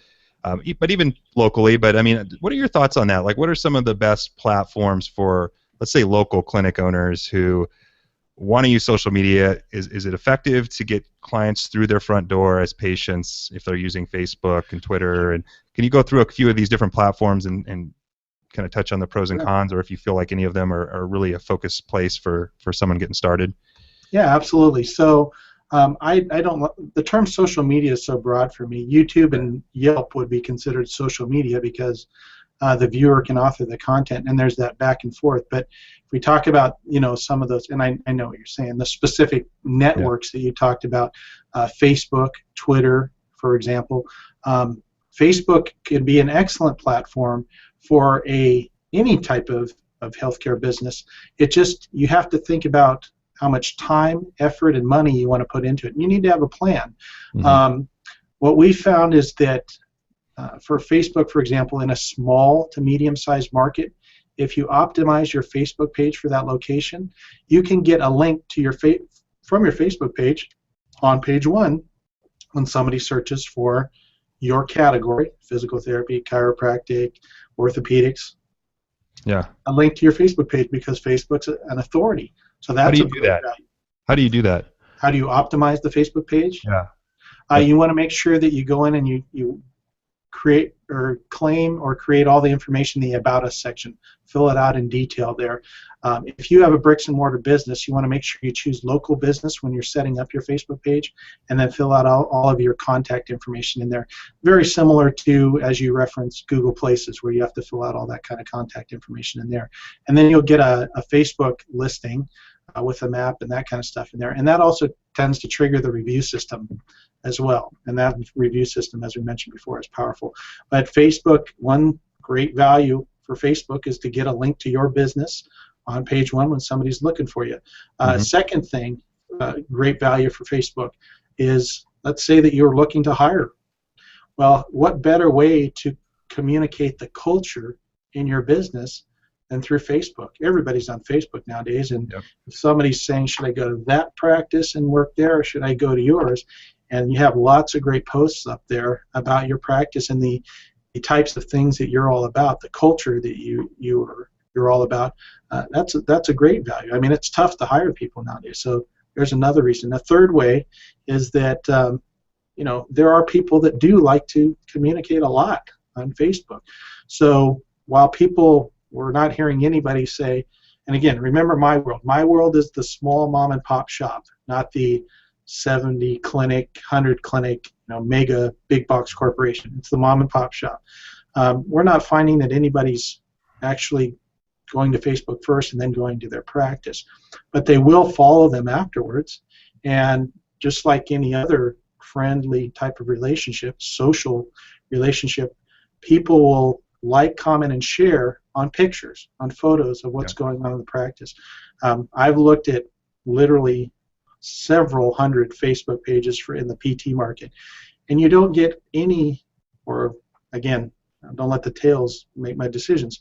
[SPEAKER 1] But even locally, but I mean, what are your thoughts on that? Like, what are some of the best platforms for, let's say, local clinic owners who want to use social media? Is it effective to get clients through their front door as patients if they're using Facebook and Twitter? And can you go through a few of these different platforms and kind of touch on the pros and
[SPEAKER 2] Sure.
[SPEAKER 1] cons, or if you feel like any of them are really a focus place for someone getting started?
[SPEAKER 2] Yeah, absolutely. So I don't, the term social media is so broad for me. YouTube and Yelp would be considered social media because the viewer can author the content, and there's that back and forth. But if we talk about, some of those, and I know what you're saying, the specific
[SPEAKER 1] Yeah.
[SPEAKER 2] networks that you talked about, Facebook, Twitter, for example. Facebook could be an excellent platform for any type of healthcare business. It just, you have to think about how much time, effort, and money you want to put into it. And you need to have a plan.
[SPEAKER 1] Mm-hmm.
[SPEAKER 2] What we found is that for Facebook, for example, in a small to medium-sized market, if you optimize your Facebook page for that location, you can get a link to from your Facebook page on page 1 when somebody searches for your category, physical therapy, chiropractic, orthopedics,
[SPEAKER 1] Yeah.
[SPEAKER 2] a link to your Facebook page, because Facebook's an authority. So
[SPEAKER 1] How do
[SPEAKER 2] that's
[SPEAKER 1] you
[SPEAKER 2] a
[SPEAKER 1] do
[SPEAKER 2] great
[SPEAKER 1] that?
[SPEAKER 2] value.
[SPEAKER 1] How do you do that?
[SPEAKER 2] How do you optimize the Facebook page?
[SPEAKER 1] Yeah.
[SPEAKER 2] You want to make sure that you go in and you create or claim or create all the information in the About Us section. Fill it out in detail there. If you have a bricks and mortar business, you want to make sure you choose local business when you're setting up your Facebook page, and then fill out all of your contact information in there. Very similar to, as you referenced, Google Places, where you have to fill out all that kind of contact information in there. And then you'll get a Facebook listing with a map and that kind of stuff in there. And that also tends to trigger the review system as well. And that review system, as we mentioned before, is powerful. But Facebook, one great value for Facebook is to get a link to your business on page 1 when somebody's looking for you.
[SPEAKER 1] Mm-hmm.
[SPEAKER 2] Second thing, great value for Facebook is, let's say that you're looking to hire. Well, what better way to communicate the culture in your business than through Facebook? Everybody's on Facebook nowadays, and
[SPEAKER 1] Yep.
[SPEAKER 2] if somebody's saying, should I go to that practice and work there, or should I go to yours? And you have lots of great posts up there about your practice and the types of things that you're all about, the culture that you're all about. That's a great value. I mean, it's tough to hire people nowadays, so there's another reason. The third way is that there are people that do like to communicate a lot on Facebook. So while we're not hearing anybody say, and again, remember my world. My world is the small mom and pop shop, not the 70 clinic, 100 clinic, mega big box corporation. It's the mom and pop shop. We're not finding that anybody's actually going to Facebook first and then going to their practice, but they will follow them afterwards. And just like any other friendly type of relationship, social relationship, people will like, comment, and share on pictures, on photos of what's
[SPEAKER 1] Yeah.
[SPEAKER 2] going on in the practice. I've looked at literally several hundred Facebook pages in the PT market, and you don't get any, or again, don't let the tails make my decisions,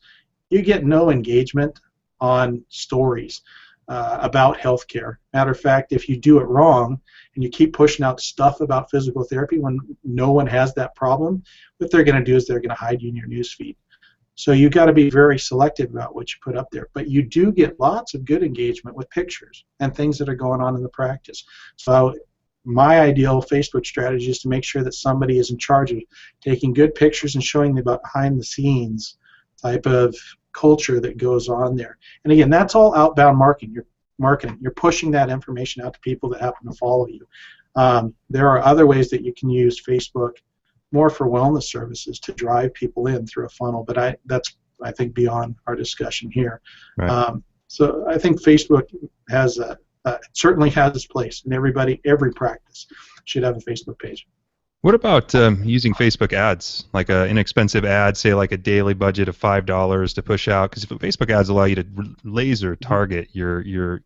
[SPEAKER 2] you get no engagement on stories about healthcare. Matter of fact, if you do it wrong and you keep pushing out stuff about physical therapy when no one has that problem, what they're going to do is they're going to hide you in your news feed. So you got to be very selective about what you put up there. But you do get lots of good engagement with pictures and things that are going on in the practice. So my ideal Facebook strategy is to make sure that somebody is in charge of taking good pictures and showing them about behind the scenes type of culture that goes on there. And again, that's all outbound marketing. You're pushing that information out to people that happen to follow you. There are other ways that you can use Facebook more for wellness services to drive people in through a funnel, but that's I think beyond our discussion here.
[SPEAKER 1] Right.
[SPEAKER 2] So I think Facebook certainly has its place, and every practice should have a Facebook page.
[SPEAKER 1] What about using Facebook ads, like an inexpensive ad, say like a daily budget of $5 to push out? Because Facebook ads allow you to laser target your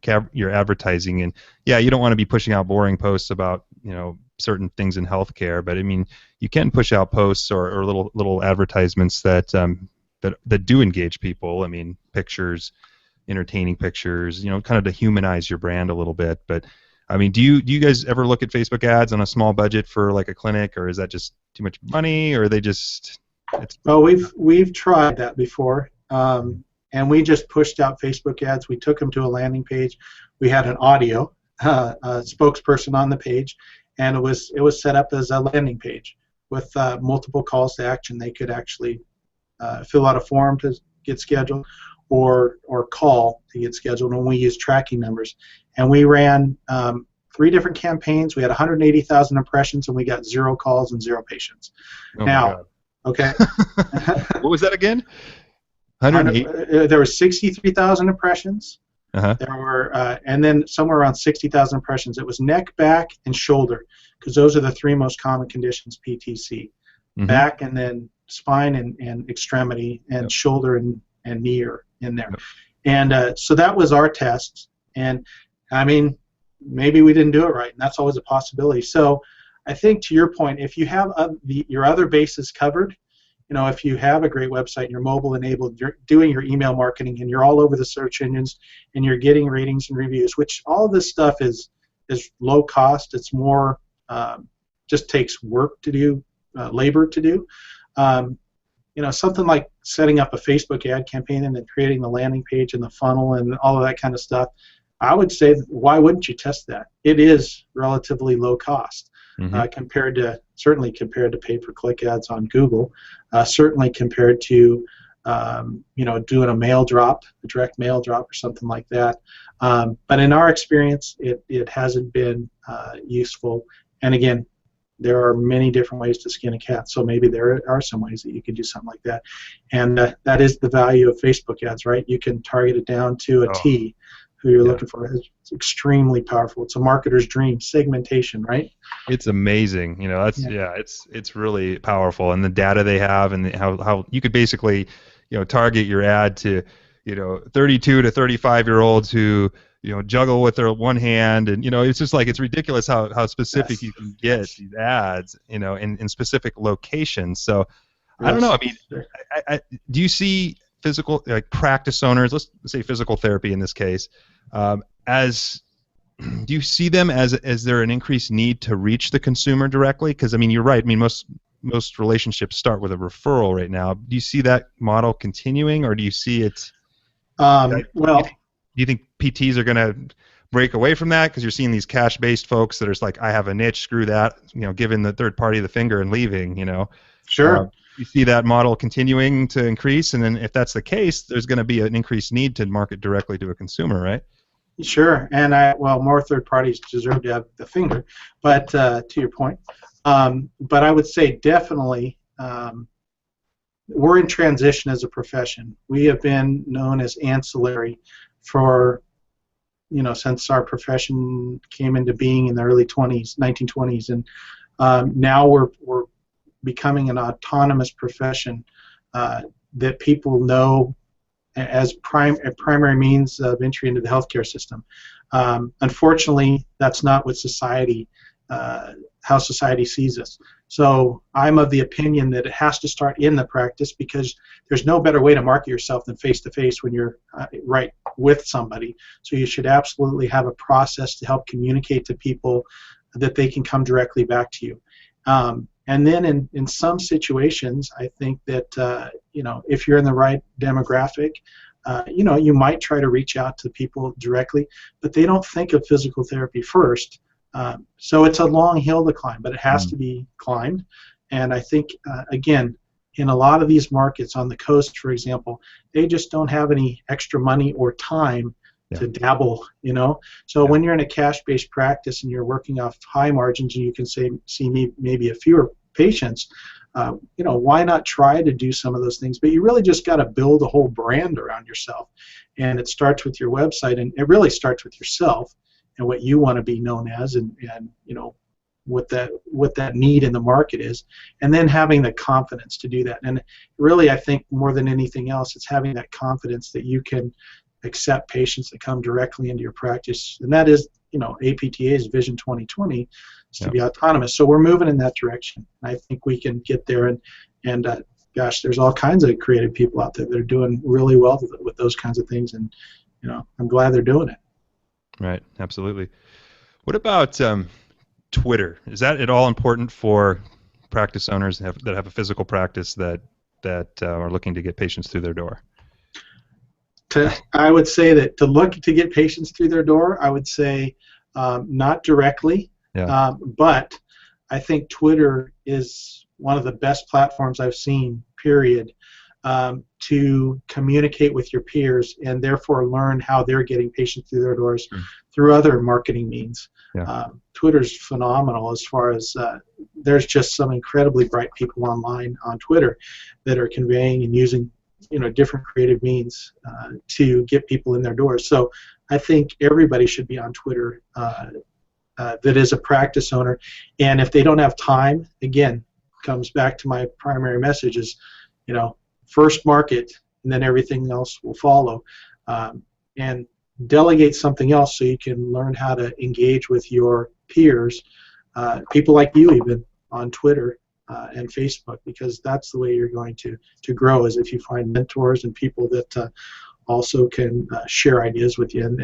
[SPEAKER 1] advertising, and yeah, you don't want to be pushing out boring posts about certain things in healthcare, but I mean, you can push out posts or little advertisements that do engage people. I mean, pictures, entertaining pictures, kind of to humanize your brand a little bit, but. I mean, do you guys ever look at Facebook ads on a small budget for like a clinic, or is that just too much money, or are they just?
[SPEAKER 2] Well, we've tried that before, and we just pushed out Facebook ads. We took them to a landing page. We had an audio spokesperson on the page, and it was set up as a landing page with multiple calls to action. They could actually fill out a form to get scheduled, or call to get scheduled, and we used tracking numbers. And we ran 3 different campaigns. We had 180,000 impressions, and we got 0 calls and 0 patients.
[SPEAKER 1] Oh
[SPEAKER 2] now, okay.
[SPEAKER 1] What was that again? 108.
[SPEAKER 2] There were 63,000 impressions.
[SPEAKER 1] Uh-huh.
[SPEAKER 2] There were, and then somewhere around 60,000 impressions. It was neck, back, and shoulder, because those are the 3 most common conditions PTC.
[SPEAKER 1] Mm-hmm.
[SPEAKER 2] Back, and then spine and extremity, and shoulder and knee are in there.
[SPEAKER 1] Yep.
[SPEAKER 2] And so that was our test. And I mean, maybe we didn't do it right, and that's always a possibility. So I think to your point, if you have your other bases covered, if you have a great website, you're mobile enabled, you're doing your email marketing, and you're all over the search engines, and you're getting ratings and reviews, which all of this stuff is low cost. It's more just takes work to do, labor to do. Something like setting up a Facebook ad campaign and then creating the landing page and the funnel and all of that kind of stuff, I would say, why wouldn't you test that? It is relatively low cost, certainly compared to pay-per-click ads on Google, certainly compared to doing a mail drop, a direct mail drop or something like that. But in our experience, it hasn't been useful. And again, there are many different ways to skin a cat, so maybe there are some ways that you can do something like that. And that is the value of Facebook ads, right? You can target it down to a T who you're looking for. It's extremely powerful. It's a marketer's dream, segmentation, right?
[SPEAKER 1] It's amazing. It's really powerful, and the data they have, and how you could basically, target your ad to, 32 to 35-year-olds who, juggle with their one hand, and it's just like, it's ridiculous how specific you can get these ads, in specific locations. So I don't know. I mean, I do you see physical, like practice owners, let's say physical therapy in this case, do you see them as there an increased need to reach the consumer directly? Because I mean, you're right. I mean, most relationships start with a referral right now. Do you see that model continuing, or do you see it? Do you think PTs are going to break away from that because you're seeing these cash-based folks that are just like, I have a niche, screw that, giving the third party the finger and leaving,
[SPEAKER 2] Sure.
[SPEAKER 1] You see that model continuing to increase, and then if that's the case, there's going to be an increased need to market directly to a consumer, right?
[SPEAKER 2] Sure, and more third parties deserve to have the finger, but to your point, but I would say definitely we're in transition as a profession. We have been known as ancillary for, since our profession came into being in the early 1920s, and now we're becoming an autonomous profession that people know as a primary means of entry into the healthcare system. Unfortunately, that's not what society, how society sees us. So I'm of the opinion that it has to start in the practice, because there's no better way to market yourself than face-to-face when you're right with somebody. So you should absolutely have a process to help communicate to people that they can come directly back to you. And then in some situations, I think that if you're in the right demographic, you might try to reach out to people directly, but they don't think of physical therapy first. So it's a long hill to climb, but it has to be climbed. And I think, again, in a lot of these markets on the coast, for example, they just don't have any extra money or time to dabble, So when you're in a cash-based practice and you're working off high margins and you can see maybe a fewer patients, why not try to do some of those things? But you really just got to build a whole brand around yourself. And it starts with your website, and it really starts with yourself and what you want to be known as, and what that need in the market is, and then having the confidence to do that. And really, I think more than anything else, it's having that confidence that you can accept patients that come directly into your practice, and that is, APTA's Vision 2020 is to be autonomous. So we're moving in that direction. I think we can get there, and gosh, there's all kinds of creative people out there that are doing really well with those kinds of things, and I'm glad they're doing it.
[SPEAKER 1] Right, absolutely. What about Twitter? Is that at all important for practice owners that have a physical practice that are looking to get patients through their door?
[SPEAKER 2] I would say that to get patients through their door, I would say not directly, but I think Twitter is one of the best platforms I've seen, period, to communicate with your peers and therefore learn how they're getting patients through their doors through other marketing means. Twitter's phenomenal as far as there's just some incredibly bright people online on Twitter that are conveying and using different creative means to get people in their doors. So I think everybody should be on Twitter that is a practice owner. And if they don't have time, again, comes back to my primary message is, first market, and then everything else will follow. And delegate something else so you can learn how to engage with your peers, people like you even on Twitter and Facebook, because that's the way you're going to grow, is if you find mentors and people that also can share ideas with you. And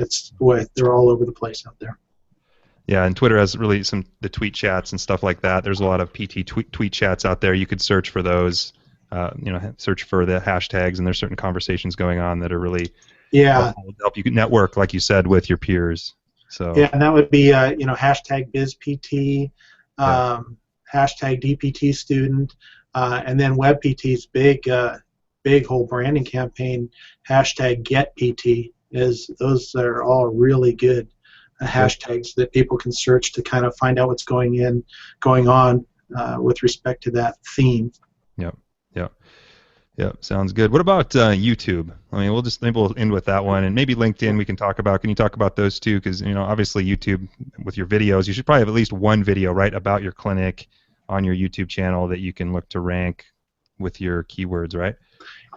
[SPEAKER 2] they're all over the place out there.
[SPEAKER 1] Yeah, and Twitter has really the tweet chats and stuff like that. There's a lot of PT tweet chats out there. You could search for those, search for the hashtags, and there's certain conversations going on that are really help you network, like you said, with your peers. So
[SPEAKER 2] and that would be hashtag BizPT, hashtag DPT student, and then WebPT's big whole branding campaign, hashtag GetPT. Those are all really good hashtags that people can search to kind of find out what's going on with respect to that theme.
[SPEAKER 1] Yep, sounds good. What about YouTube? I mean, maybe we'll end with that one, and maybe LinkedIn we can talk about. Can you talk about those two? Because obviously YouTube with your videos, you should probably have at least one video right about your clinic on your YouTube channel that you can look to rank with your keywords, right?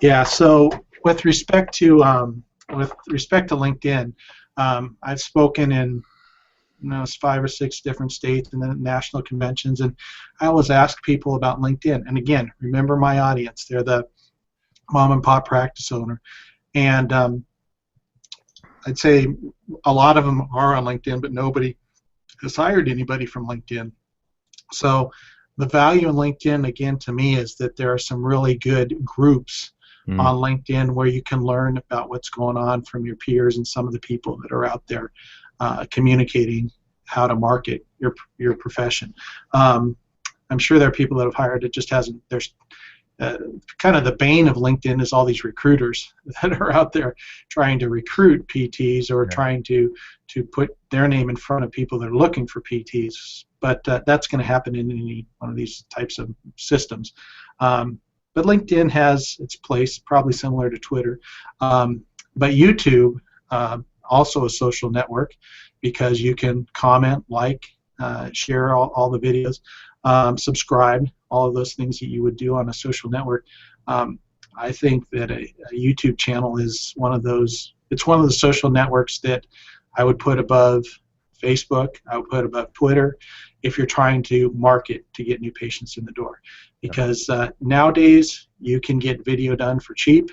[SPEAKER 2] Yeah. So with respect to LinkedIn, I've spoken in 5 or 6 different states and then national conventions, and I always ask people about LinkedIn. And again, remember my audience; they're the mom and pop practice owner, and I'd say a lot of them are on LinkedIn, but nobody has hired anybody from LinkedIn. So the value in LinkedIn, again, to me, is that there are some really good groups on LinkedIn where you can learn about what's going on from your peers and some of the people that are out there communicating how to market your profession. I'm sure there are people that have hired. It just hasn't. There's kind of the bane of LinkedIn is all these recruiters that are out there trying to recruit PTs or trying to put their name in front of people that are looking for PTs. But that's going to happen in any one of these types of systems. But LinkedIn has its place, probably similar to Twitter. But YouTube, also a social network, because you can comment, like, share all the videos, subscribe, all of those things that you would do on a social network. I think that a YouTube channel is one of those. It's one of the social networks that I would put above Facebook. I would put above Twitter if you're trying to market to get new patients in the door, because nowadays you can get video done for cheap.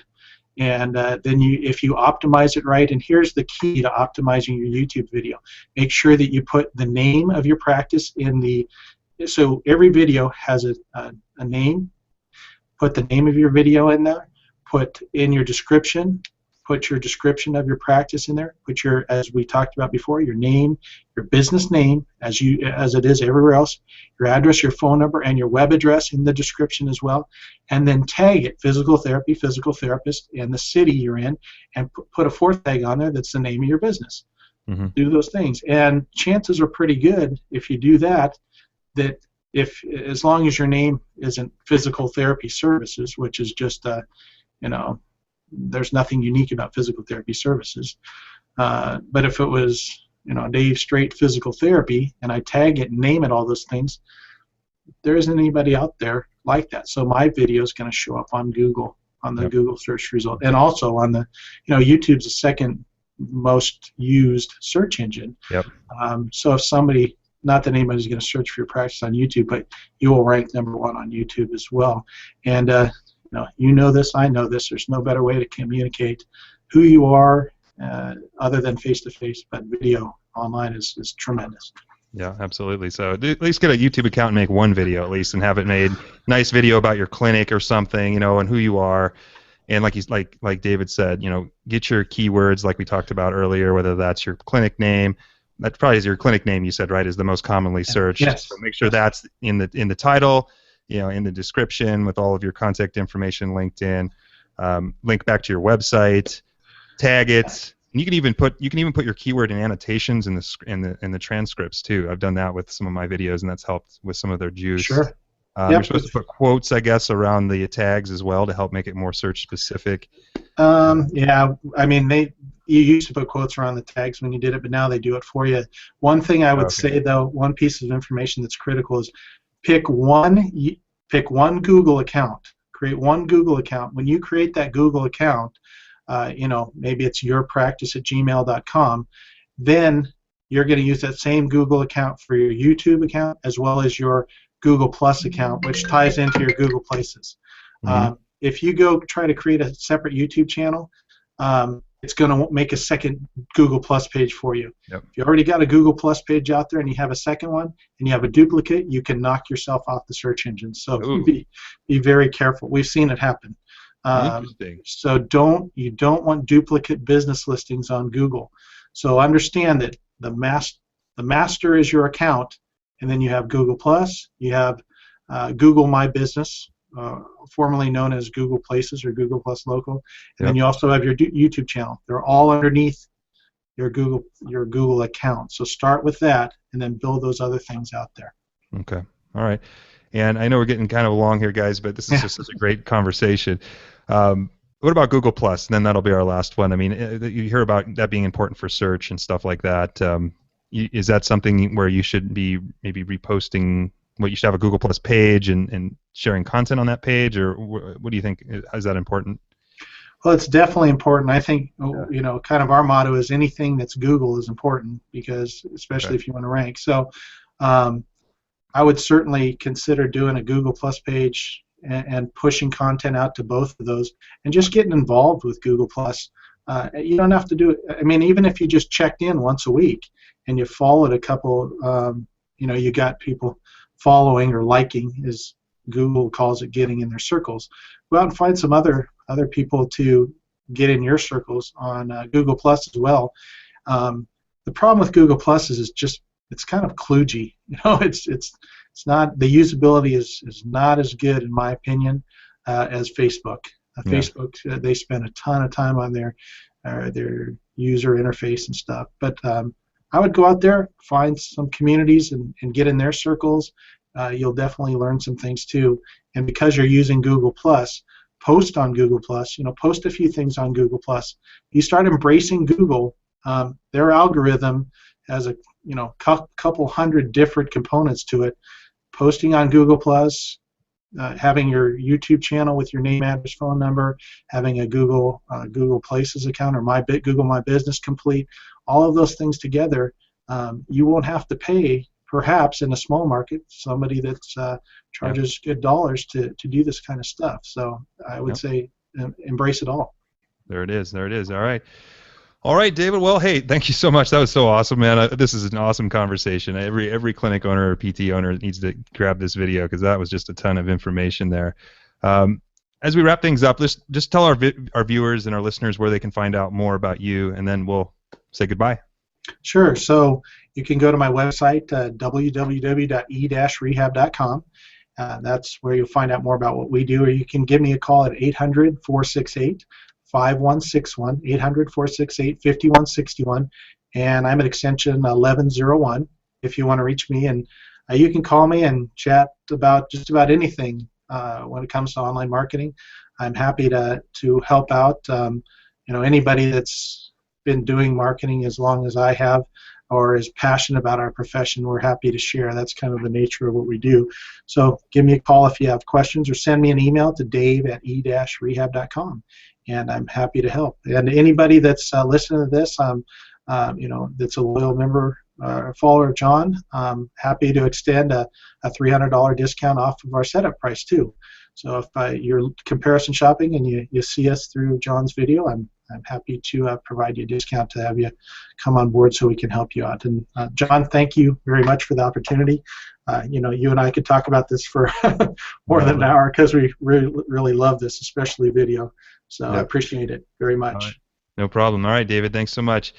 [SPEAKER 2] And then if you optimize it right, and here's the key to optimizing your YouTube video: make sure that you put the name of your practice in the. So every video has a name. Put the name of your video in there. Put in your description. Put your description of your practice in there. Put your, as we talked about before, your name, your business name, as it is everywhere else, your address, your phone number, and your web address in the description as well. And then tag it physical therapy, physical therapist, and the city you're in, and put a fourth tag on there that's the name of your business. Mm-hmm. Do those things, and chances are pretty good if you do that, that if, as long as your name isn't physical therapy services, which is just there's nothing unique about physical therapy services. But if it was, Dave Straight Physical Therapy, and I tag it and name it all those things, there isn't anybody out there like that. So my video is going to show up on Google, on the Google search result, and also on the, YouTube's the second most used search engine. Yep. So if somebody, not that anybody's going to search for your practice on YouTube, but you will rank #1 on YouTube as well. And you know this, I know this. There's no better way to communicate who you are other than face-to-face, but video online is tremendous.
[SPEAKER 1] Yeah, absolutely. So at least get a YouTube account and make one video at least, and have it made nice video about your clinic or something, and who you are. And like David said, get your keywords like we talked about earlier, whether that's your clinic name. That probably is your clinic name, you said, right, is the most commonly searched.
[SPEAKER 2] Yes.
[SPEAKER 1] So make sure that's in the title, in the description with all of your contact information linked in. Link back to your website, tag it. And you can even put your keyword in annotations in the transcripts too. I've done that with some of my videos, and that's helped with some of their juice.
[SPEAKER 2] Sure.
[SPEAKER 1] You're supposed to put quotes, I guess, around the tags as well to help make it more search specific.
[SPEAKER 2] Yeah, I mean you used to put quotes around the tags when you did it, but now they do it for you. One thing I would say though, one piece of information that's critical is pick one Google account. Create one Google account. When you create that Google account, maybe it's yourpractice@gmail.com, then you're going to use that same Google account for your YouTube account as well as your Google Plus account, which ties into your Google Places. Mm-hmm. If you go try to create a separate YouTube channel, it's going to make a second Google Plus page for you. Yep. If you already got a Google Plus page out there and you have a second one and you have a duplicate, you can knock yourself off the search engine. So be very careful. We've seen it happen. So you don't want duplicate business listings on Google. So understand that the master is your account, and then you have Google Plus, you have Google My Business, formerly known as Google Places or Google Plus Local, and then you also have your YouTube channel. They're all underneath your Google account. So start with that, and then build those other things out there. Okay, all right. And I know we're getting kind of along here, guys, but this is just such a great conversation. What about Google Plus? And then that'll be our last one. I mean, you hear about that being important for search and stuff like that. Is that something where you should be maybe reposting? What, you should have a Google Plus page and sharing content on that page, or what do you think? Is that important? Well, it's definitely important. I think kind of our motto is anything that's Google is important, because especially if you want to rank. So I would certainly consider doing a Google Plus page and pushing content out to both of those, and just getting involved with Google Plus. You don't have to do it. I mean, even if you just checked in once a week and you followed a couple, you got people following or liking, as Google calls it, getting in their circles. Go out and find some other people to get in your circles on Google Plus as well. The problem with Google Plus is it's kind of kludgy. It's not, the usability is not as good, in my opinion, as Facebook. Facebook, they spend a ton of time on their user interface and stuff. But I would go out there, find some communities, and get in their circles. You'll definitely learn some things too. And because you're using Google Plus, post on Google Plus. Post a few things on Google Plus. You start embracing Google. Their algorithm has a couple hundred different components to it. Posting on Google Plus, having your YouTube channel with your name, address, phone number, having a Google Places account or Google My Business complete, all of those things together, you won't have to pay, perhaps in a small market, somebody that charges good dollars to do this kind of stuff. So I would say embrace it all.
[SPEAKER 1] There it is. There it is. All right. All right, David. Well, hey, thank you so much. That was so awesome, man. This is an awesome conversation. Every clinic owner or PT owner needs to grab this video because that was just a ton of information there. As we wrap things up, let's just tell our viewers and our listeners where they can find out more about you, and then we'll say goodbye.
[SPEAKER 2] Sure. So you can go to my website, www.e-rehab.com. That's where you'll find out more about what we do, or you can give me a call at 800-468-5161, 800-468-5161, and I'm at extension 1101 if you want to reach me. And you can call me and chat about just about anything when it comes to online marketing. I'm happy to help out anybody that's been doing marketing as long as I have or is passionate about our profession. We're happy to share. That's kind of the nature of what we do. So give me a call if you have questions, or send me an email to dave@e-rehab.com, and I'm happy to help. And anybody that's listening to this, that's a loyal member or follower of John, I'm happy to extend a $300 discount off of our setup price too. So if you're comparison shopping and you see us through John's video, I'm happy to provide you a discount to have you come on board so we can help you out. And John, thank you very much for the opportunity. You and I could talk about this for more than an hour because we really love this, especially video. So I appreciate it very much.
[SPEAKER 1] Right. No problem. All right, David, thanks so much.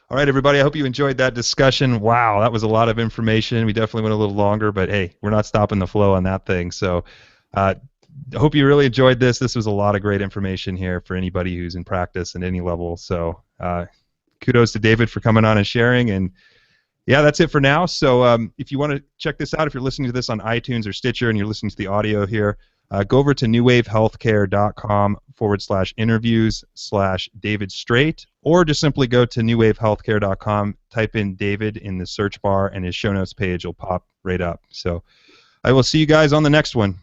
[SPEAKER 1] All right, everybody, I hope you enjoyed that discussion. Wow, that was a lot of information. We definitely went a little longer, but hey, we're not stopping the flow on that thing. So I hope you really enjoyed this. This was a lot of great information here for anybody who's in practice at any level. So kudos to David for coming on and sharing. And yeah, that's it for now. So if you want to check this out, if you're listening to this on iTunes or Stitcher and you're listening to the audio here, go over to newwavehealthcare.com/interviews/David Straight, or just simply go to newwavehealthcare.com, type in David in the search bar, and his show notes page will pop right up. So I will see you guys on the next one.